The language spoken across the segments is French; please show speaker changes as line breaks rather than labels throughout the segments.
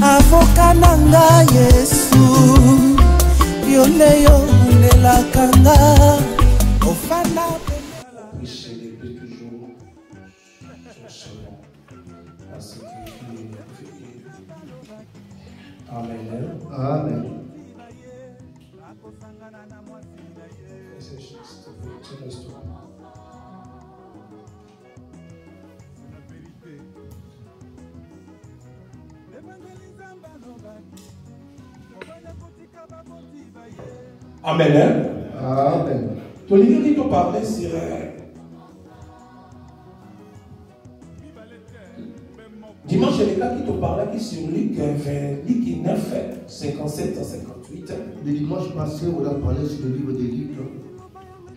Avocat nanga Yesu, yoneyo unelaka nga, ofana.
On puisse célébrer toujours son nom, parce qu'il est merveilleux. Amen.
Amen.
C'est juste, tu restes là. Amen.
Amen.
Tu lis qui te parlait sur dimanche, les gars qui te parlaient qui sur Luc 9, 57 à 58.
Le dimanche passé, on a parlé sur le livre des Luc.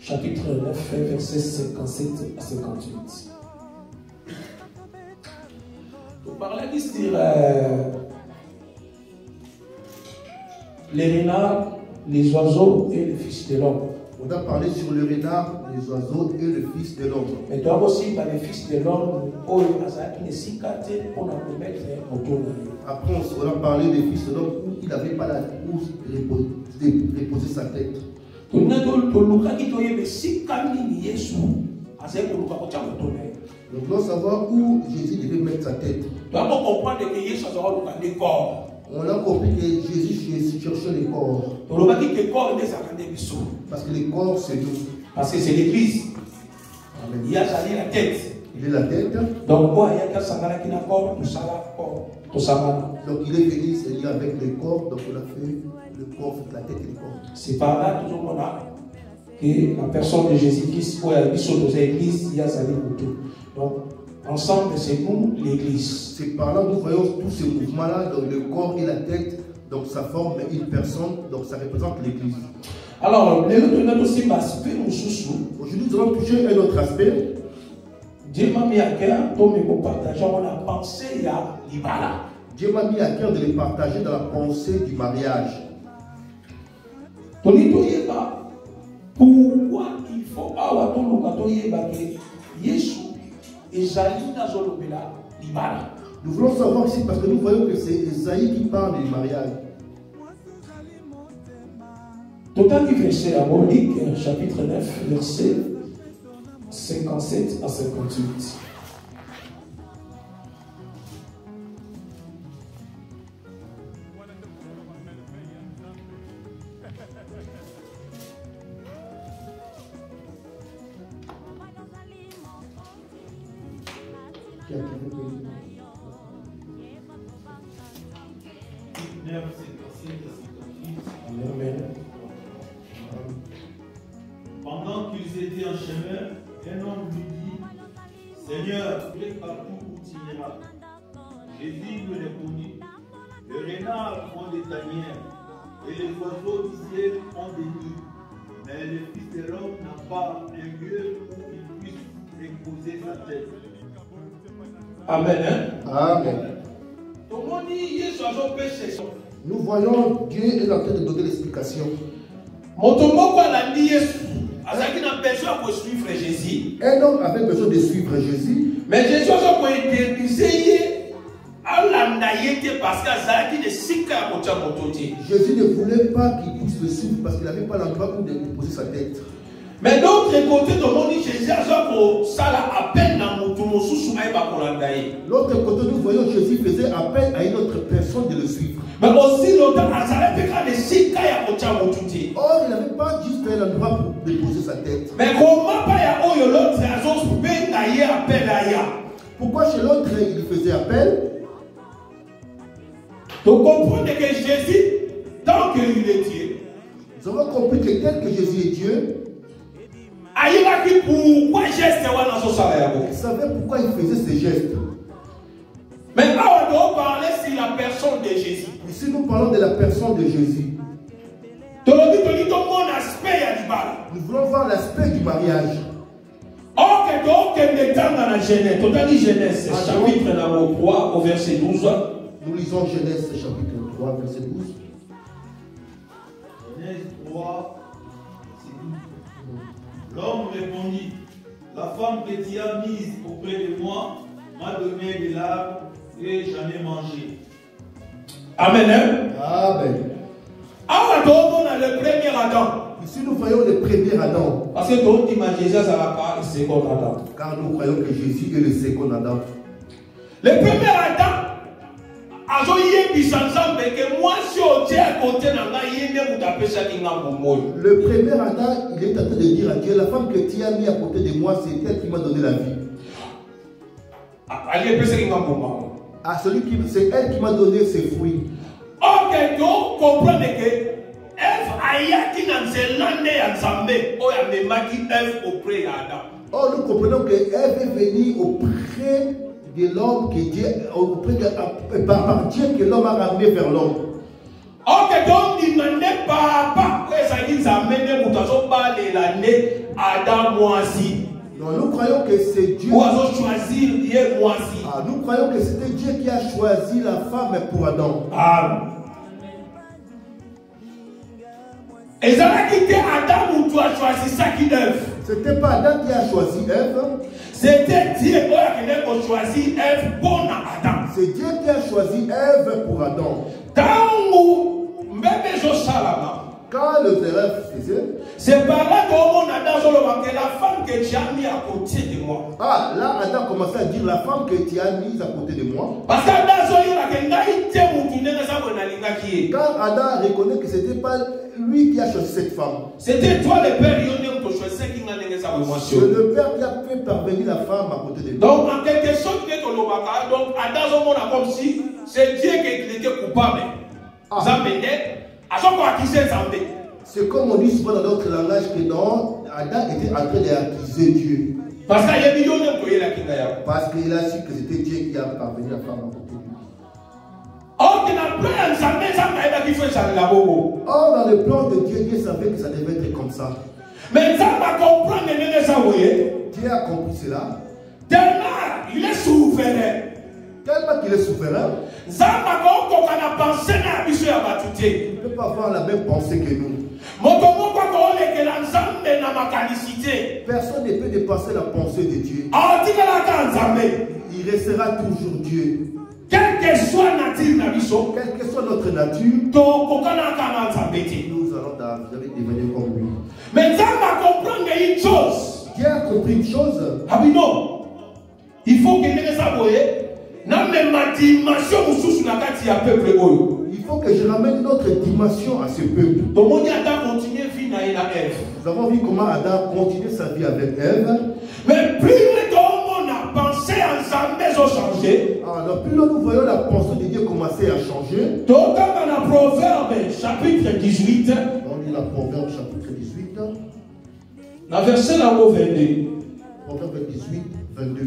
Chapitre 9, verset 57 à 58. Tu parlais qui sur les renards, les oiseaux et le fils de l'homme.
On a parlé sur le renard, les oiseaux et le fils de l'homme.
Mais toi aussi, par le fils de l'homme, oh, qui ne s'y casse pour nous mettre autour de lui.
Après, on a parlé des fils de l'homme où il n'avait pas la où reposer sa tête. Donc nous devons savoir où Jésus devait mettre sa tête. On a compris que Jésus cherchait les corps. Parce que les corps, c'est nous.
Parce que c'est l'église. Il y a la tête.
Il est la tête.
Donc,
il est venu se lier avec les corps. Donc on a fait le corps, la tête et le corps.
C'est par là toujours qu'on a que la personne de Jésus-Christ, où elle est dans l'église, il y a sa vie pour tout. Donc, ensemble, c'est nous, l'église.
C'est par là que nous voyons tous ces mouvements-là, donc le corps et la tête, donc ça forme une personne, donc ça représente l'église.
Alors, aujourd'hui, nous allons
toucher un autre aspect.
Dieu m'a mis à cœur, on a pensé à l'Ibala.
Dieu m'a mis à cœur de les partager dans la pensée du mariage.
Pourquoi il faut avoir tout
Nous voulons savoir ici parce que nous voyons que c'est Esaïe qui parle du mariage.
Total verset à Luc, chapitre 9, verset 57 à 58.
Pendant qu'ils étaient en chemin, un homme lui dit: Seigneur, fais partout où tu iras. Jésus lui répondit: les renards ont des tanières et les oiseaux du ciel ont des nids, mais le Fils de l'homme n'a pas un lieu où il puisse reposer sa tête.
Amen.
Amen. Nous voyons Dieu est en train de donner l'explication.
Un
homme avait besoin de suivre Jésus.
Mais Jésus a
Jésus ne voulait pas qu'il puisse le suivre parce qu'il n'avait pas l'endroit où poser sa tête.
Mais d'autre côté, Jésus a appel à
l'autre côté, nous voyons Jésus faisait appel à une autre personne de le suivre.
Mais aussi longtemps,
or, il n'avait pas juste un endroit pour déposer sa tête.
Mais comment
pourquoi chez l'autre il faisait appel?
Donc comprenez que Jésus, tant qu'il est Dieu,
nous avons compris que tel que Jésus est Dieu,
il
savait pourquoi il faisait ces gestes.
Mais là, on doit parler sur la personne de Jésus.
Ici, nous parlons de la personne de Jésus. Nous voulons voir l'aspect du mariage.
Genèse, chapitre 3, au verset 12.
Nous lisons Genèse, chapitre 3, verset 12.
Genèse 3, verset 12. L'homme répondit: la femme que tu as mise auprès de moi m'a donné de l'arbre et j'en ai mangé.
Amen. Hein?
Amen.
On a le premier Adam.
Ici, nous voyons le premier Adam.
Parce que tout le monde Jésus, ça va pas le second Adam.
Car nous croyons que Jésus est le second Adam.
Le premier Adam,
le premier Adam, il est en train de dire à Dieu, la femme que tu as mis à côté de moi, c'est elle qui m'a donné la vie. C'est elle qui m'a donné ses fruits.
Ok, donc comprenez que Ève ayaki na nzelande ya Nzambe oyo amemaki Ève auprès ya Adam.
Or nous comprenons que Ève est venue auprès de l'homme que Dieu, par Dieu que l'homme a ramené vers l'homme.
Ok, donc il n'en est pas ça dit Nzambe ne mutazo ba le lande Adam moisi.
Non, nous croyons que c'est Dieu.
Ah,
nous croyons que c'était Dieu qui a choisi la femme pour Adam.
Ah. Et ça a quitté Adam ou tu as choisi ça qui Ève?
C'était pas Adam qui a choisi Ève.
C'était Dieu qui a choisi Ève pour Adam.
C'est Dieu qui a choisi Ève pour Adam. Quand le Zéref faisait,
c'est par là que la femme que tu as mis à côté de moi.
Ah, là, Adam commençait à dire la femme que tu as mise à côté de moi.
Parce que
quand Adam reconnaît que ce n'était pas lui qui a choisi cette femme.
C'était toi le père
C'est le père qui a fait parvenir la femme à côté de lui.
Donc en quelque sorte, donc Adam comme si c'est Dieu qui était coupable.
C'est comme on dit souvent dans notre langage que non, Adam était en train d'accuser Dieu.
Parce qu'il a
su que c'était Dieu qui a parvenu la femme à côté de lui. Or, dans le plan de Dieu, Dieu savait que ça devait être comme ça.
Mais ça va comprendre
Dieu a compris cela.
Tellement il est souverain.
Tellement qu'il est souverain. Il ne peut pas avoir la même pensée que nous. Personne ne peut dépasser la pensée de Dieu. Il restera toujours Dieu.
Quelle que soit
notre nature, nous allons devenir comme lui.
Mais ça va comprendre une chose.
Dieu a compris une chose.
Ah oui, non. Il faut que nous sachions.
Il faut que je ramène notre dimension à ce peuple. Nous avons vu comment Adam continuait sa vie avec Ève.
Mais plus on a pensé ensemble changer.
Alors plus nous voyons la pensée de Dieu commencer à changer.
Donc dans la Proverbe chapitre 18.
On lit la Proverbe chapitre 18.
La verset numéro 22.
Proverbe 18, 22.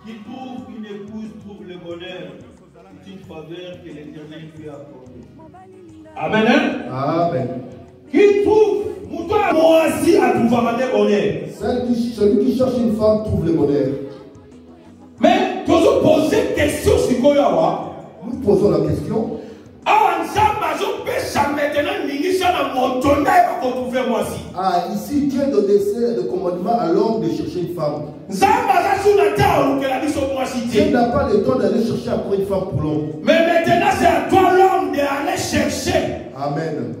Qui trouve une épouse trouve le bonheur. C'est une faveur que l'Éternel lui a accordée.
Amen.
Amen.
Qui trouve moi aussi à trouver le bonheur.
Celui qui cherche une femme trouve le bonheur.
Mais tu as posé une question sur quoi?
Nous posons la question. Ici Dieu donnait le commandement à l'homme de chercher une femme. Dieu n'a pas le temps d'aller chercher encore une femme pour l'homme.
Mais maintenant c'est à toi l'homme d'aller chercher.
Amen.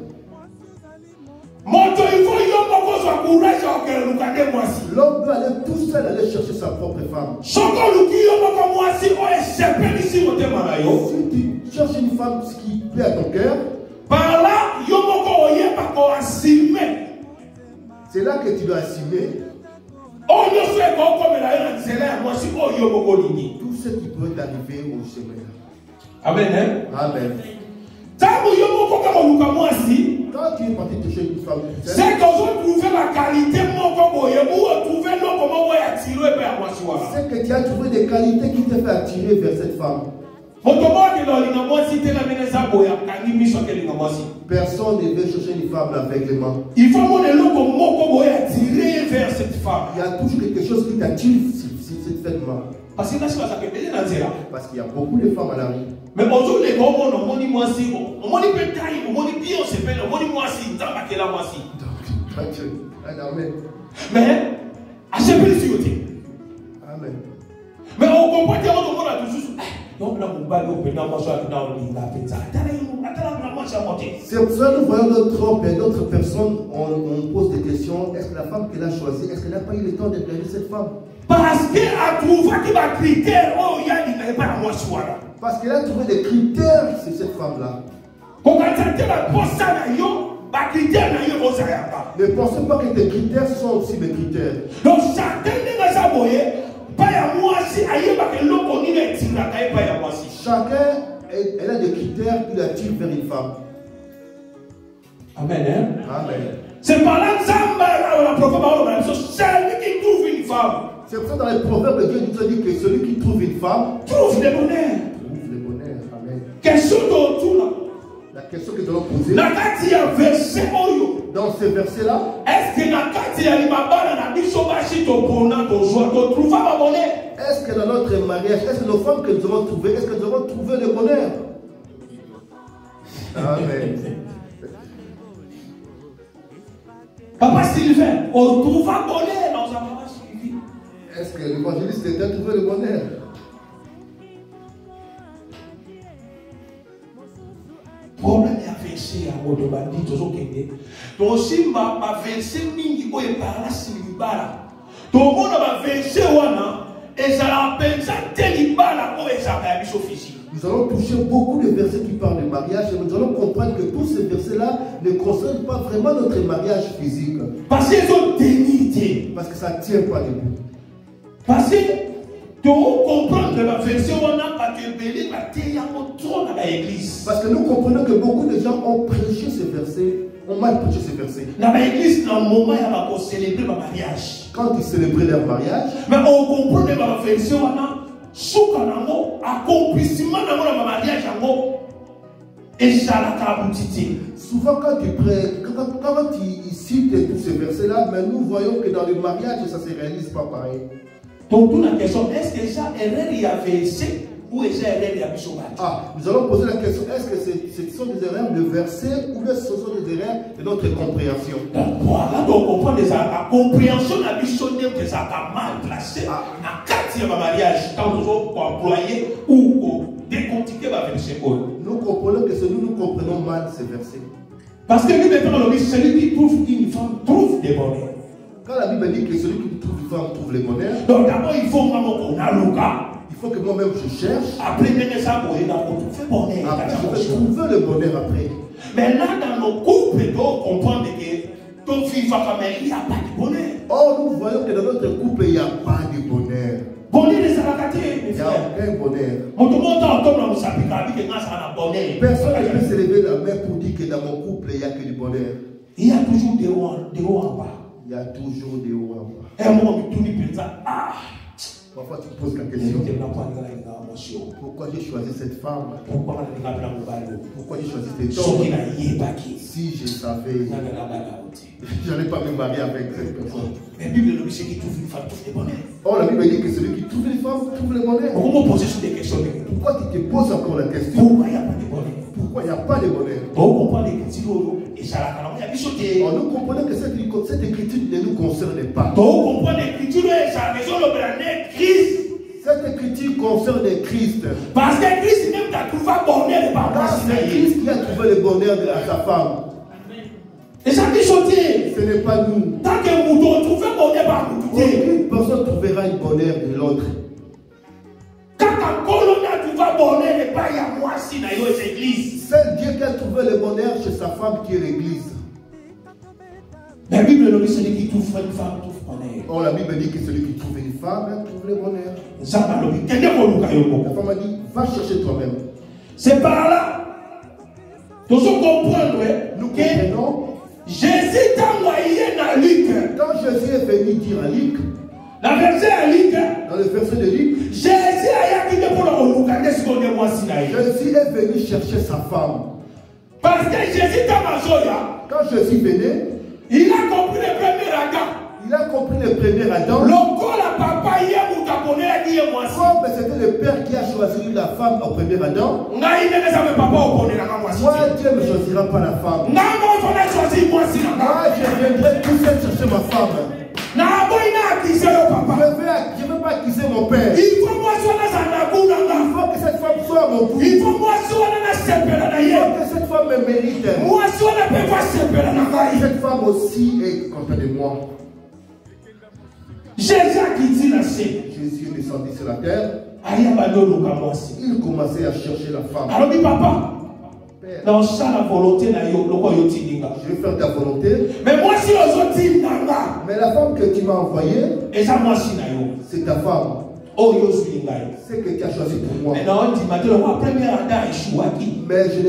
L'homme doit aller tout seul aller chercher sa propre femme. Si tu cherches une femme qui plaît à ton cœur,
par là,
c'est là que tu dois assumer tout ce qui peut t'arriver au chemin.
Amen.
Amen. Quand tu es parti chercher une femme,
c'est qu'on veut trouver la qualité
c'est que tu as trouvé des qualités qui te fait attirer vers cette femme. Personne ne veut chercher une femme aveuglément.
Il faut attirer vers cette femme.
Il y a toujours quelque chose qui t'attire sur cette femme.
Parce
qu'il y a beaucoup de femmes à la rue.
Mais aujourd'hui, les gars, on dit moi si, on dit pétaille, on dit bien, on se fait, on dit moi si, dans la quelle moi si.
Amen.
Mais, à ce prix,
Amen.
mais on comprend que on a
C'est pour ça que nous voyons d'autres hommes et d'autres personnes, on pose des questions. Est-ce que la femme qu'elle a choisie, est-ce qu'elle n'a pas eu le temps de regarder cette femme?
Parce qu'elle a trouvé qu'il va critère, oh, il y a des pas à moi soir.
Parce qu'elle a trouvé des critères sur cette femme-là. Ne pensez pas que tes critères sont aussi mes critères.
Donc chacun
elle a des critères qui l'attire vers une femme.
Amen. Hein?
Amen.
C'est par là que celui qui trouve une femme.
C'est pour ça que dans les proverbes, Dieu nous a dit que celui qui trouve une femme
trouve le bonheur.
Trouve le bonheur. Amen.
Question d'autour là.
La question que nous allons poser. Dans ces versets-là,
est-ce que
est-ce que dans notre mariage, est-ce que nos femmes que nous avons trouvées, est-ce que nous avons trouvé le bonheur? Amen.
Papa Sylvain, on trouve un bonheur dans un papa Sylvain.
Est-ce que l'évangéliste a trouvé le bonheur?
Problème est versé à mot de bandit, tout ce qui est. Donc si ma versé mingi ko e par la silibala. Donc on va verser wana et ça la pensa telibala ko e ça ba biso physique.
Nous allons toucher beaucoup de versets qui parlent du mariage et nous allons comprendre que tous ces versets-là ne concernent pas vraiment notre mariage physique.
Parce qu'ils ont dignité.
Parce que ça ne tient pas debout.
Parce que tu comprends que la version on a pas que belé la terre trop dans l'église.
Parce que nous comprenons que beaucoup de gens ont prêché ces versets, ont mal prêché ces versets.
Dans l'église, dans le moment il va célébrer le mariage.
Quand ils célébraient leur mariage,
mais on comprend que la version on a accomplissement dans le mariage et ça la
souvent quand tu cites tous ces versets là, mais nous voyons que dans le mariage ça ne se réalise pas pareil.
Donc la question, est-ce que ça est a versé ou est-ce que ça a
nous allons poser la question, est-ce que ce sont des erreurs de versets ou est-ce que ce sont des erreurs de notre compréhension?
Voilà, donc on comprend la compréhension de la mission que ça a mal placé dans le cadre de mariage, quand nous sommes employés ou décortiquer la verset.
Nous comprenons que nous comprenons mal ces versets.
Parce que lui, maintenant, celui qui trouve une femme trouve des bonheurs.
Quand la Bible dit que celui qui trouve une femme trouve les bonheurs,
donc d'abord il faut qu'on a le cas.
Il faut que moi-même je cherche.
Après, ça, on trouve bonheur.
Après, je vais trouver le bonheur après.
Mais là, dans nos couples, on comprend que ton fils va comme il n'y a pas de bonheur.
Or, nous voyons que dans notre couple, il n'y a pas de bonheur.
Bonheur des salakatés, mes frères.
Il n'y a aucun bonheur. Personne ne peut se lever la main pour dire que dans mon couple, il n'y a que du bonheur.
Il y a toujours des hauts en bas.
Il y a toujours des hauts en bas.
Et un moment, tu dis,
parfois tu te poses la question, pourquoi j'ai choisi cette femme? Pourquoi j'ai choisi cet homme? Si je savais, je n'allais pas me marier avec cette personne.
Mais la Bible dit qu'il trouve une femme, trouve le bonheur.
Or la Bible dit que celui qui trouve une femme trouve le bonheur. Pourquoi tu te poses encore la question?
Pourquoi il n'y a pas de bonheur?
Pourquoi il n'y a pas de bonheur? Or, nous comprenons que cette écriture ne nous concerne pas. Cette écriture concerne Christ.
Parce que Christ même t'a trouvé bonheur par
moi. C'est Christ qui a trouvé le bonheur à sa femme.
Et ça dit chanter.
Ce n'est pas nous.
Tant que nous trouvons bonheur par nous.
Aucune personne trouvera le bonheur de l'autre.
Quand un colonne a trouvé bonheur, n'est pas à moi si dans l'église.
C'est Dieu qui a trouvé le bonheur chez sa femme qui est l'église.
La Bible nous dit celui qui trouve une femme trouve bonheur.
Or la Bible dit que celui qui trouve une femme trouve le bonheur.
La
femme a dit, va chercher toi-même.
C'est par là. Nous comprenons
que
Jésus t'a envoyé dans Luc.
Quand Jésus est venu dire à Luc,
dans le verset à Luc,
dans le verset de Luc,
Jésus
est venu chercher sa femme.
Parce que Jésus t'a envoyé.
Quand Jésus venait,
il a compris le premier Adam.
Il a compris le premier Adam. Comme c'était le père qui a choisi la femme au premier Adam, moi Dieu ne choisira pas la femme. Moi je viendrai tout seul chercher ma femme. Je ne veux pas accuser mon père. Il faut que cette femme t'aime.
Moi, si on ne peut pas se perdre dans la vie.
Cette femme aussi est contente de moi.
Jésus a quitté la scène.
Jésus est descendu sur la terre.
Il
commençait à chercher la femme.
Alors, dit papa,
Père,
dans la volonté,
je vais faire ta volonté.
mais moi, si
mais la femme que tu m'as envoyée, c'est ta femme. C'est que tu as choisi pour moi. Mais je ne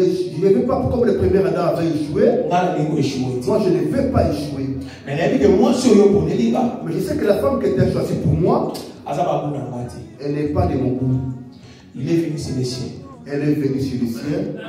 vais pas comme le premier Adam avait échoué. Moi, je ne vais pas échouer. Mais je sais que la femme que tu as choisie pour moi, elle n'est pas de mon goût.
Il est venu sur les cieux.
Elle est venue sur le ciel.
Et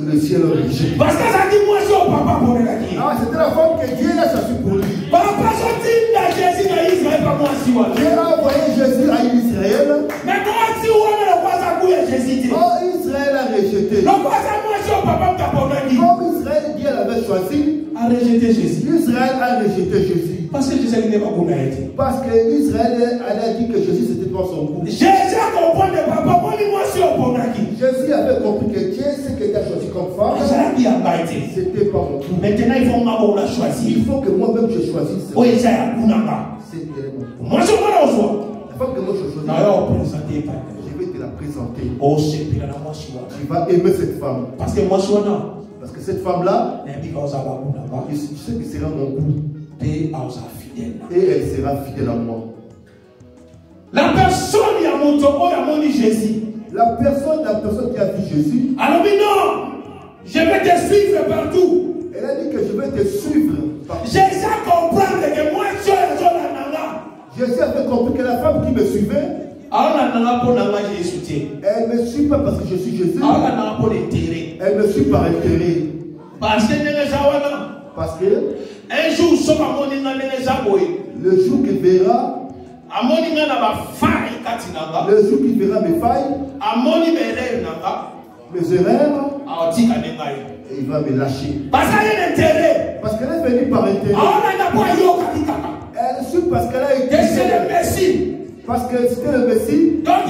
le ciel a rejeté.
parce que ça dit moi je papa pour le gagner.
Ah, c'était la femme que Dieu a choisie pour lui.
Papa sorti de Jésus à Israël pas moi si moi.
Dieu a envoyé Jésus à Israël.
Mais moi si on ne pas ça pour Jésus.
Oh, Israël a rejeté.
Le pas ça moi je papa t'a pour gagner.
Comme Israël Dieu l'avait choisi,
a rejeté Jésus.
Israël a rejeté Jésus.
Parce que Jésus n'est pas pour été.
Parce que Israël a dit que Jésus c'était pas son goût.
Jésus a compris que papa moi si on pour gagner.
Jésus avait compris que Dieu c'est que tu as choisi comme femme. C'était pas mon goût.
Maintenant il faut qu'on la choisir.
Il faut que moi-même je choisisse.
Oui, c'est un kunanga.
C'était mon goût.
Moi je vois la joie.
La femme que moi je choisis. Je vais te la présenter.
Oh, c'est bien la moi je vois.
Tu vas aimer cette femme.
Parce que moi je vois non.
Parce que cette femme-là, je sais que sera mon goût. Et elle sera fidèle à moi.
La personne qui a monté Jésus.
La personne qui a vu Jésus.
Alors mais non, je vais te suivre partout.
Elle a dit que je vais te suivre partout.
Jésus a compris que moi je suis la nana.
Jésus avait compris que la femme qui me suivait, elle ne me suit pas parce que je suis Jésus. Elle me suit par intérêt. Parce que
un jour,
le jour qu'il verra, le jour qu'il verra mes failles, mes erreurs, et il va me lâcher. Parce qu'elle est venue par intérêt. Elle suit parce qu'elle a été. Parce que c'était le Messie.
Donc,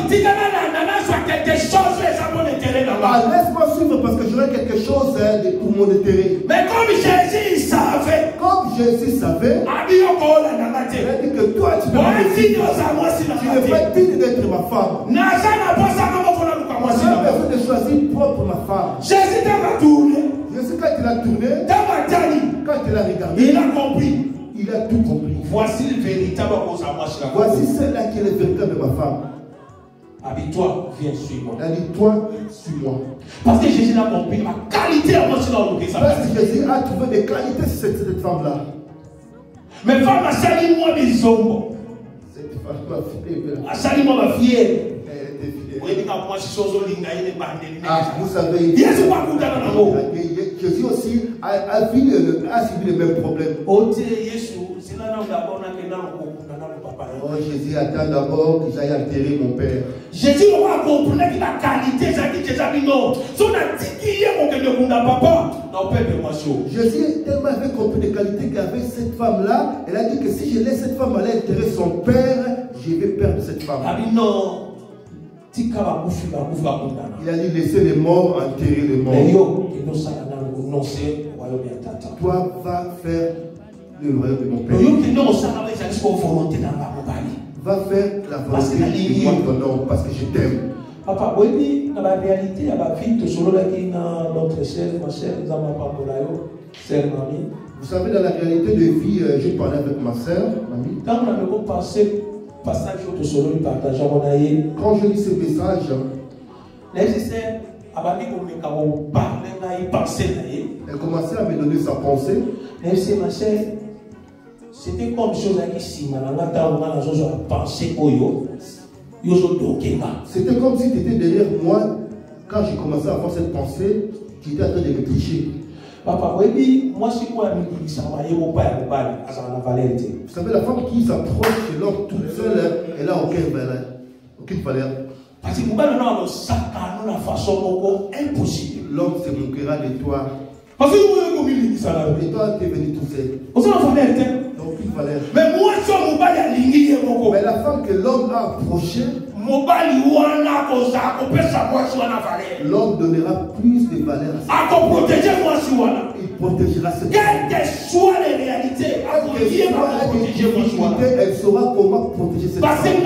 laisse-moi suivre parce que j'aurai quelque chose pour mon intérêt.
Mais comme Jésus savait,
il a dit que toi tu n'es pas digne d'être ma femme. Tu as besoin de choisir propre ma femme.
Jésus t'a tourné.
Jésus, quand il a tourné, quand il a regardé,
il a compris.
Il a tout compris.
Voici le véritable cause à moi.
Voici celle-là qui est le véritable de ma femme.
Habille-toi, viens suivre-moi.
Elle dit, toi, suis-moi.
Parce que Jésus a compris ma qualité à moi.
Parce que Jésus a trouvé des qualités sur cette femme-là.
Mais femme a sali moi des hommes.
Cette femme m'a fière.
A sali moi ma fière.
Elle était fidèle.
Vous
savez, Jésus aussi a subi le même problème. Oh, Jésus attend d'abord que j'aille enterrer mon père.
Jésus a compris que la qualité,
Jésus tellement avait compris les qualités qu'avait cette femme-là. Elle a dit que si je laisse cette femme aller enterrer son père, je vais perdre cette femme. Il a dit laisser les morts enterrer les morts. Toi va faire le royaume de mon père. Va faire la volonté de moi ton nom parce que je t'aime.
Papa, oui, dans la réalité, il y a ma vie, tout solo là qui notre sœur, ma sœur, nous avons pas sœur mamie.
Vous savez, dans la réalité de vie, j'ai parlé avec ma sœur, mamie.
Quand on avait passé passage tout solo, il partage mon aïe.
Quand je lis ce message, elle commençait à me donner sa pensée.
Ma sœur, c'était comme chose qui si pensée oyo.
C'était comme si tu étais derrière moi. Quand j'ai commencé à avoir cette pensée, tu étais en train de me tricher.
Papa, oui, moi je suis quoi, vous
savez, la femme qui s'approche de l'homme toute seule, elle n'a aucune valeur.
Parce que vous avez une façon impossible.
L'homme se moquera de toi.
Parce que vous
et toi, tu es venu tout seul. Aucune valeur.
Mais moi, je suis
mais la femme que l'homme a approchée, L'homme donnera plus de valeur à cette femme. Il protégera cette femme.
Quelles que soient les réalités,
elle saura comment protéger cette
parce
femme.
que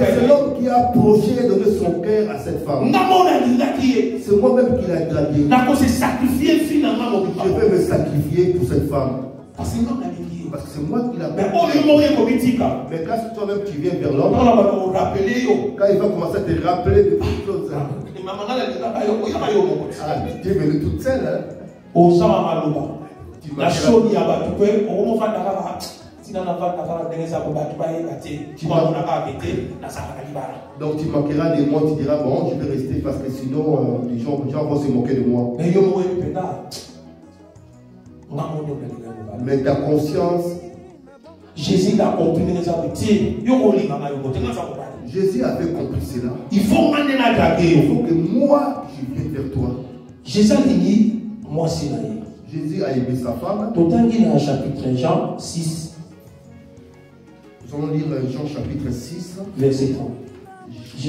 C'est l'homme qui a approché et donné son cœur à cette femme. C'est moi-même qui l'ai dragué. Je vais me sacrifier pour cette femme. Parce que c'est moi qui l'ai dragué. Mais quand toi-même tu viens vers l'homme, quand il va commencer à te rappeler de toutes choses, tu es venu toute seule. Donc tu manqueras de moi, tu diras bon, je vais rester parce que sinon les gens vont se moquer de moi. Mais ta conscience,
Jésus a compris
Jésus avait compris cela.
Il faut
que moi je vienne vers toi.
Jésus a dit moi c'est là.
Jésus a aimé sa femme.
Tout dans le chapitre Jean 6.
Nous allons lire Jean chapitre 6.
Verset 30.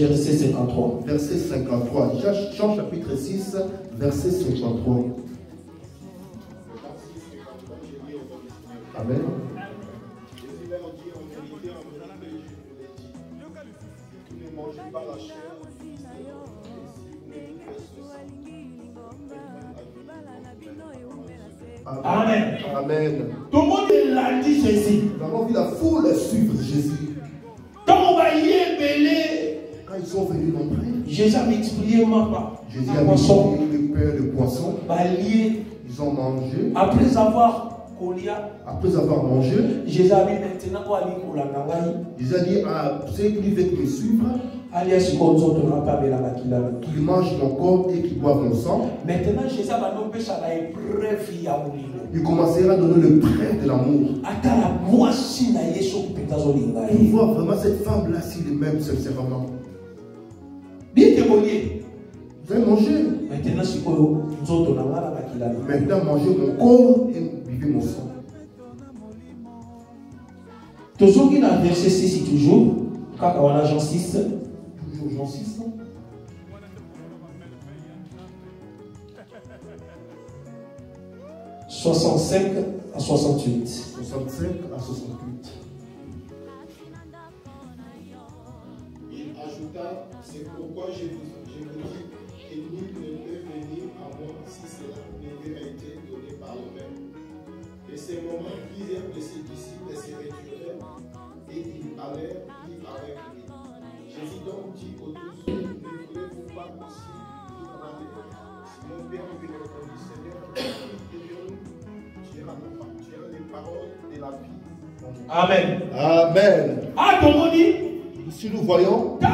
Verset 53.
Verset 53. Jean chapitre 6, verset 53. Amen.
Amen.
Amen.
Tout le monde l'a dit Jésus.
Nous avons vu la foule suivre Jésus.
Quand on va y ébeler,
quand ils sont venus nombreux,
Jésus a multiplié
Jésus a multiplié le pain et le poisson. Ils ont mangé.
Après avoir
mangé,
Jésus a dit maintenant quoi
Jésus a dit à ceux qui veulent me suivre qu'ils mangent mon corps et qu'ils boivent mon sang.
Maintenant Jésus va nous faire l'épreuve.
Il commencera à donner le prêt de l'amour. Pour voir vraiment cette femme-là s'il est même sincèrement. Vous allez manger. Maintenant mangez mon corps et buvez mon sang.
Toujours qui dans verset 6 toujours, quand on a Jean 6.
Toujours Jean 6.
« 65 à 68.
65 à 68.
Il ajouta, c'est pourquoi je vous dis que nul ne peut venir à moi si cela ne lui a été donné par le Père. Et ces moments, plusieurs de ses disciples se retirèrent et ils allèrent vivre avec lui. Jésus donc dit aux tous, ne voulez-vous pas aussi vous demander si mon Père veut répondre, Seigneur, tu as les paroles de la vie.
Amen.
Amen.
Ah, comment dit?
Si nous voyons, le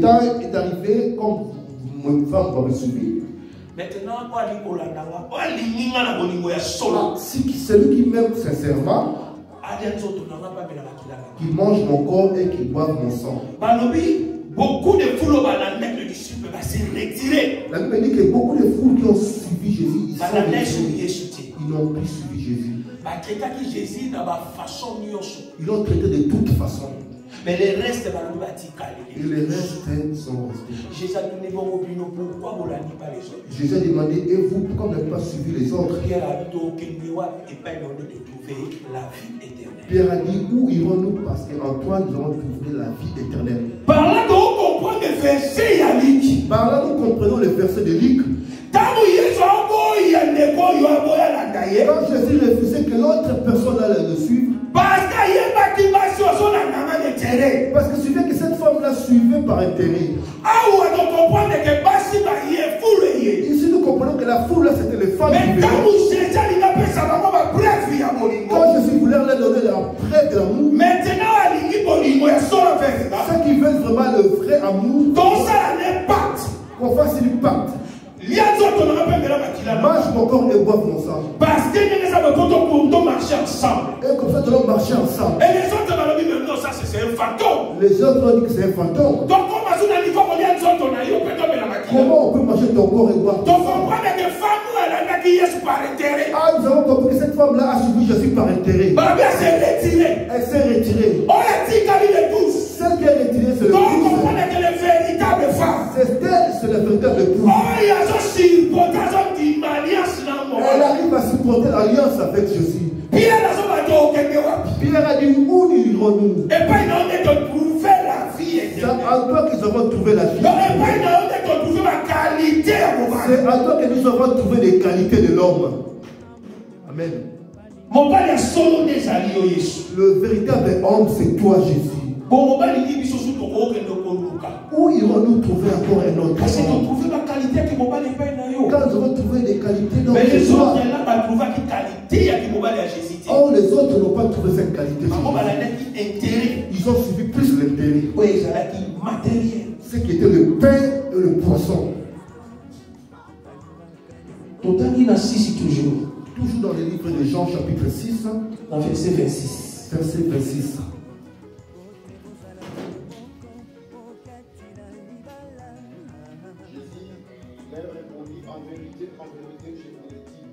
temps est arrivé comme mon femme va me suivre.
Maintenant,
celui qui m'aime sincèrement, qui mange mon corps et qui boive mon sang.
Beaucoup de foules le disciple va se retirer.
La Bible dit que beaucoup de foules qui ont suivi Jésus, ils n'ont plus suivi Jésus. Ils l'ont traité de toute façon.
Mais les restes,
et les restes sont restés. Jésus a demandé, et vous, pourquoi vous n'avez pas suivi les autres? Pierre a dit, où irons-nous? Parce qu'en toi, nous allons trouver la vie éternelle.
Par là, nous comprenons le verset de
Par là, nous comprenons le verset de Luc.
Quand
Jésus refusait que l'autre personne allait le suivre, parce que c'est bien que cette femme-là suivait par intérêt. Ici, nous comprenons que la foule, c'était les femmes. Quand Jésus voulait leur donner la prête de l'amour, ceux qui veulent vraiment le vrai amour, qu'on fasse une pacte. Mange mon corps et bois mon sang.
Parce que nous marcher ensemble.
Et comme ça, nous allons marcher ensemble.
Et les autres m'ont dit, non, ça c'est un fantôme.
Les autres ont dit que c'est un fantôme.
Donc, comment
on peut manger ton corps et boire?
Donc, on comprend que femme, elle a
Ah, nous avons compris que cette femme-là a suivi Jésus par intérêt. Elle s'est retirée. Celle qui est retirée, c'est le Christ. C'est elle, c'est la véritable épouse. Elle arrive à supporter l'alliance avec Jésus. Pierre a dit, où irons-nous? C'est à toi qu'ils avons trouvé la vie. C'est à toi que nous avons trouvé les qualités de l'homme. Amen. Le véritable homme, c'est toi, Jésus. Où irons-nous trouver encore un autre homme? Quand nous avons trouvé des qualités dans les autres, or les autres n'ont pas trouvé cette qualité. Ils ont suivi plus l'intérêt. Ce qui était le pain et le poisson. Toujours dans le livre de Jean, chapitre 6,
verset 26.
Verset 26.
Jésus leur répondit, en vérité, je vous le dis,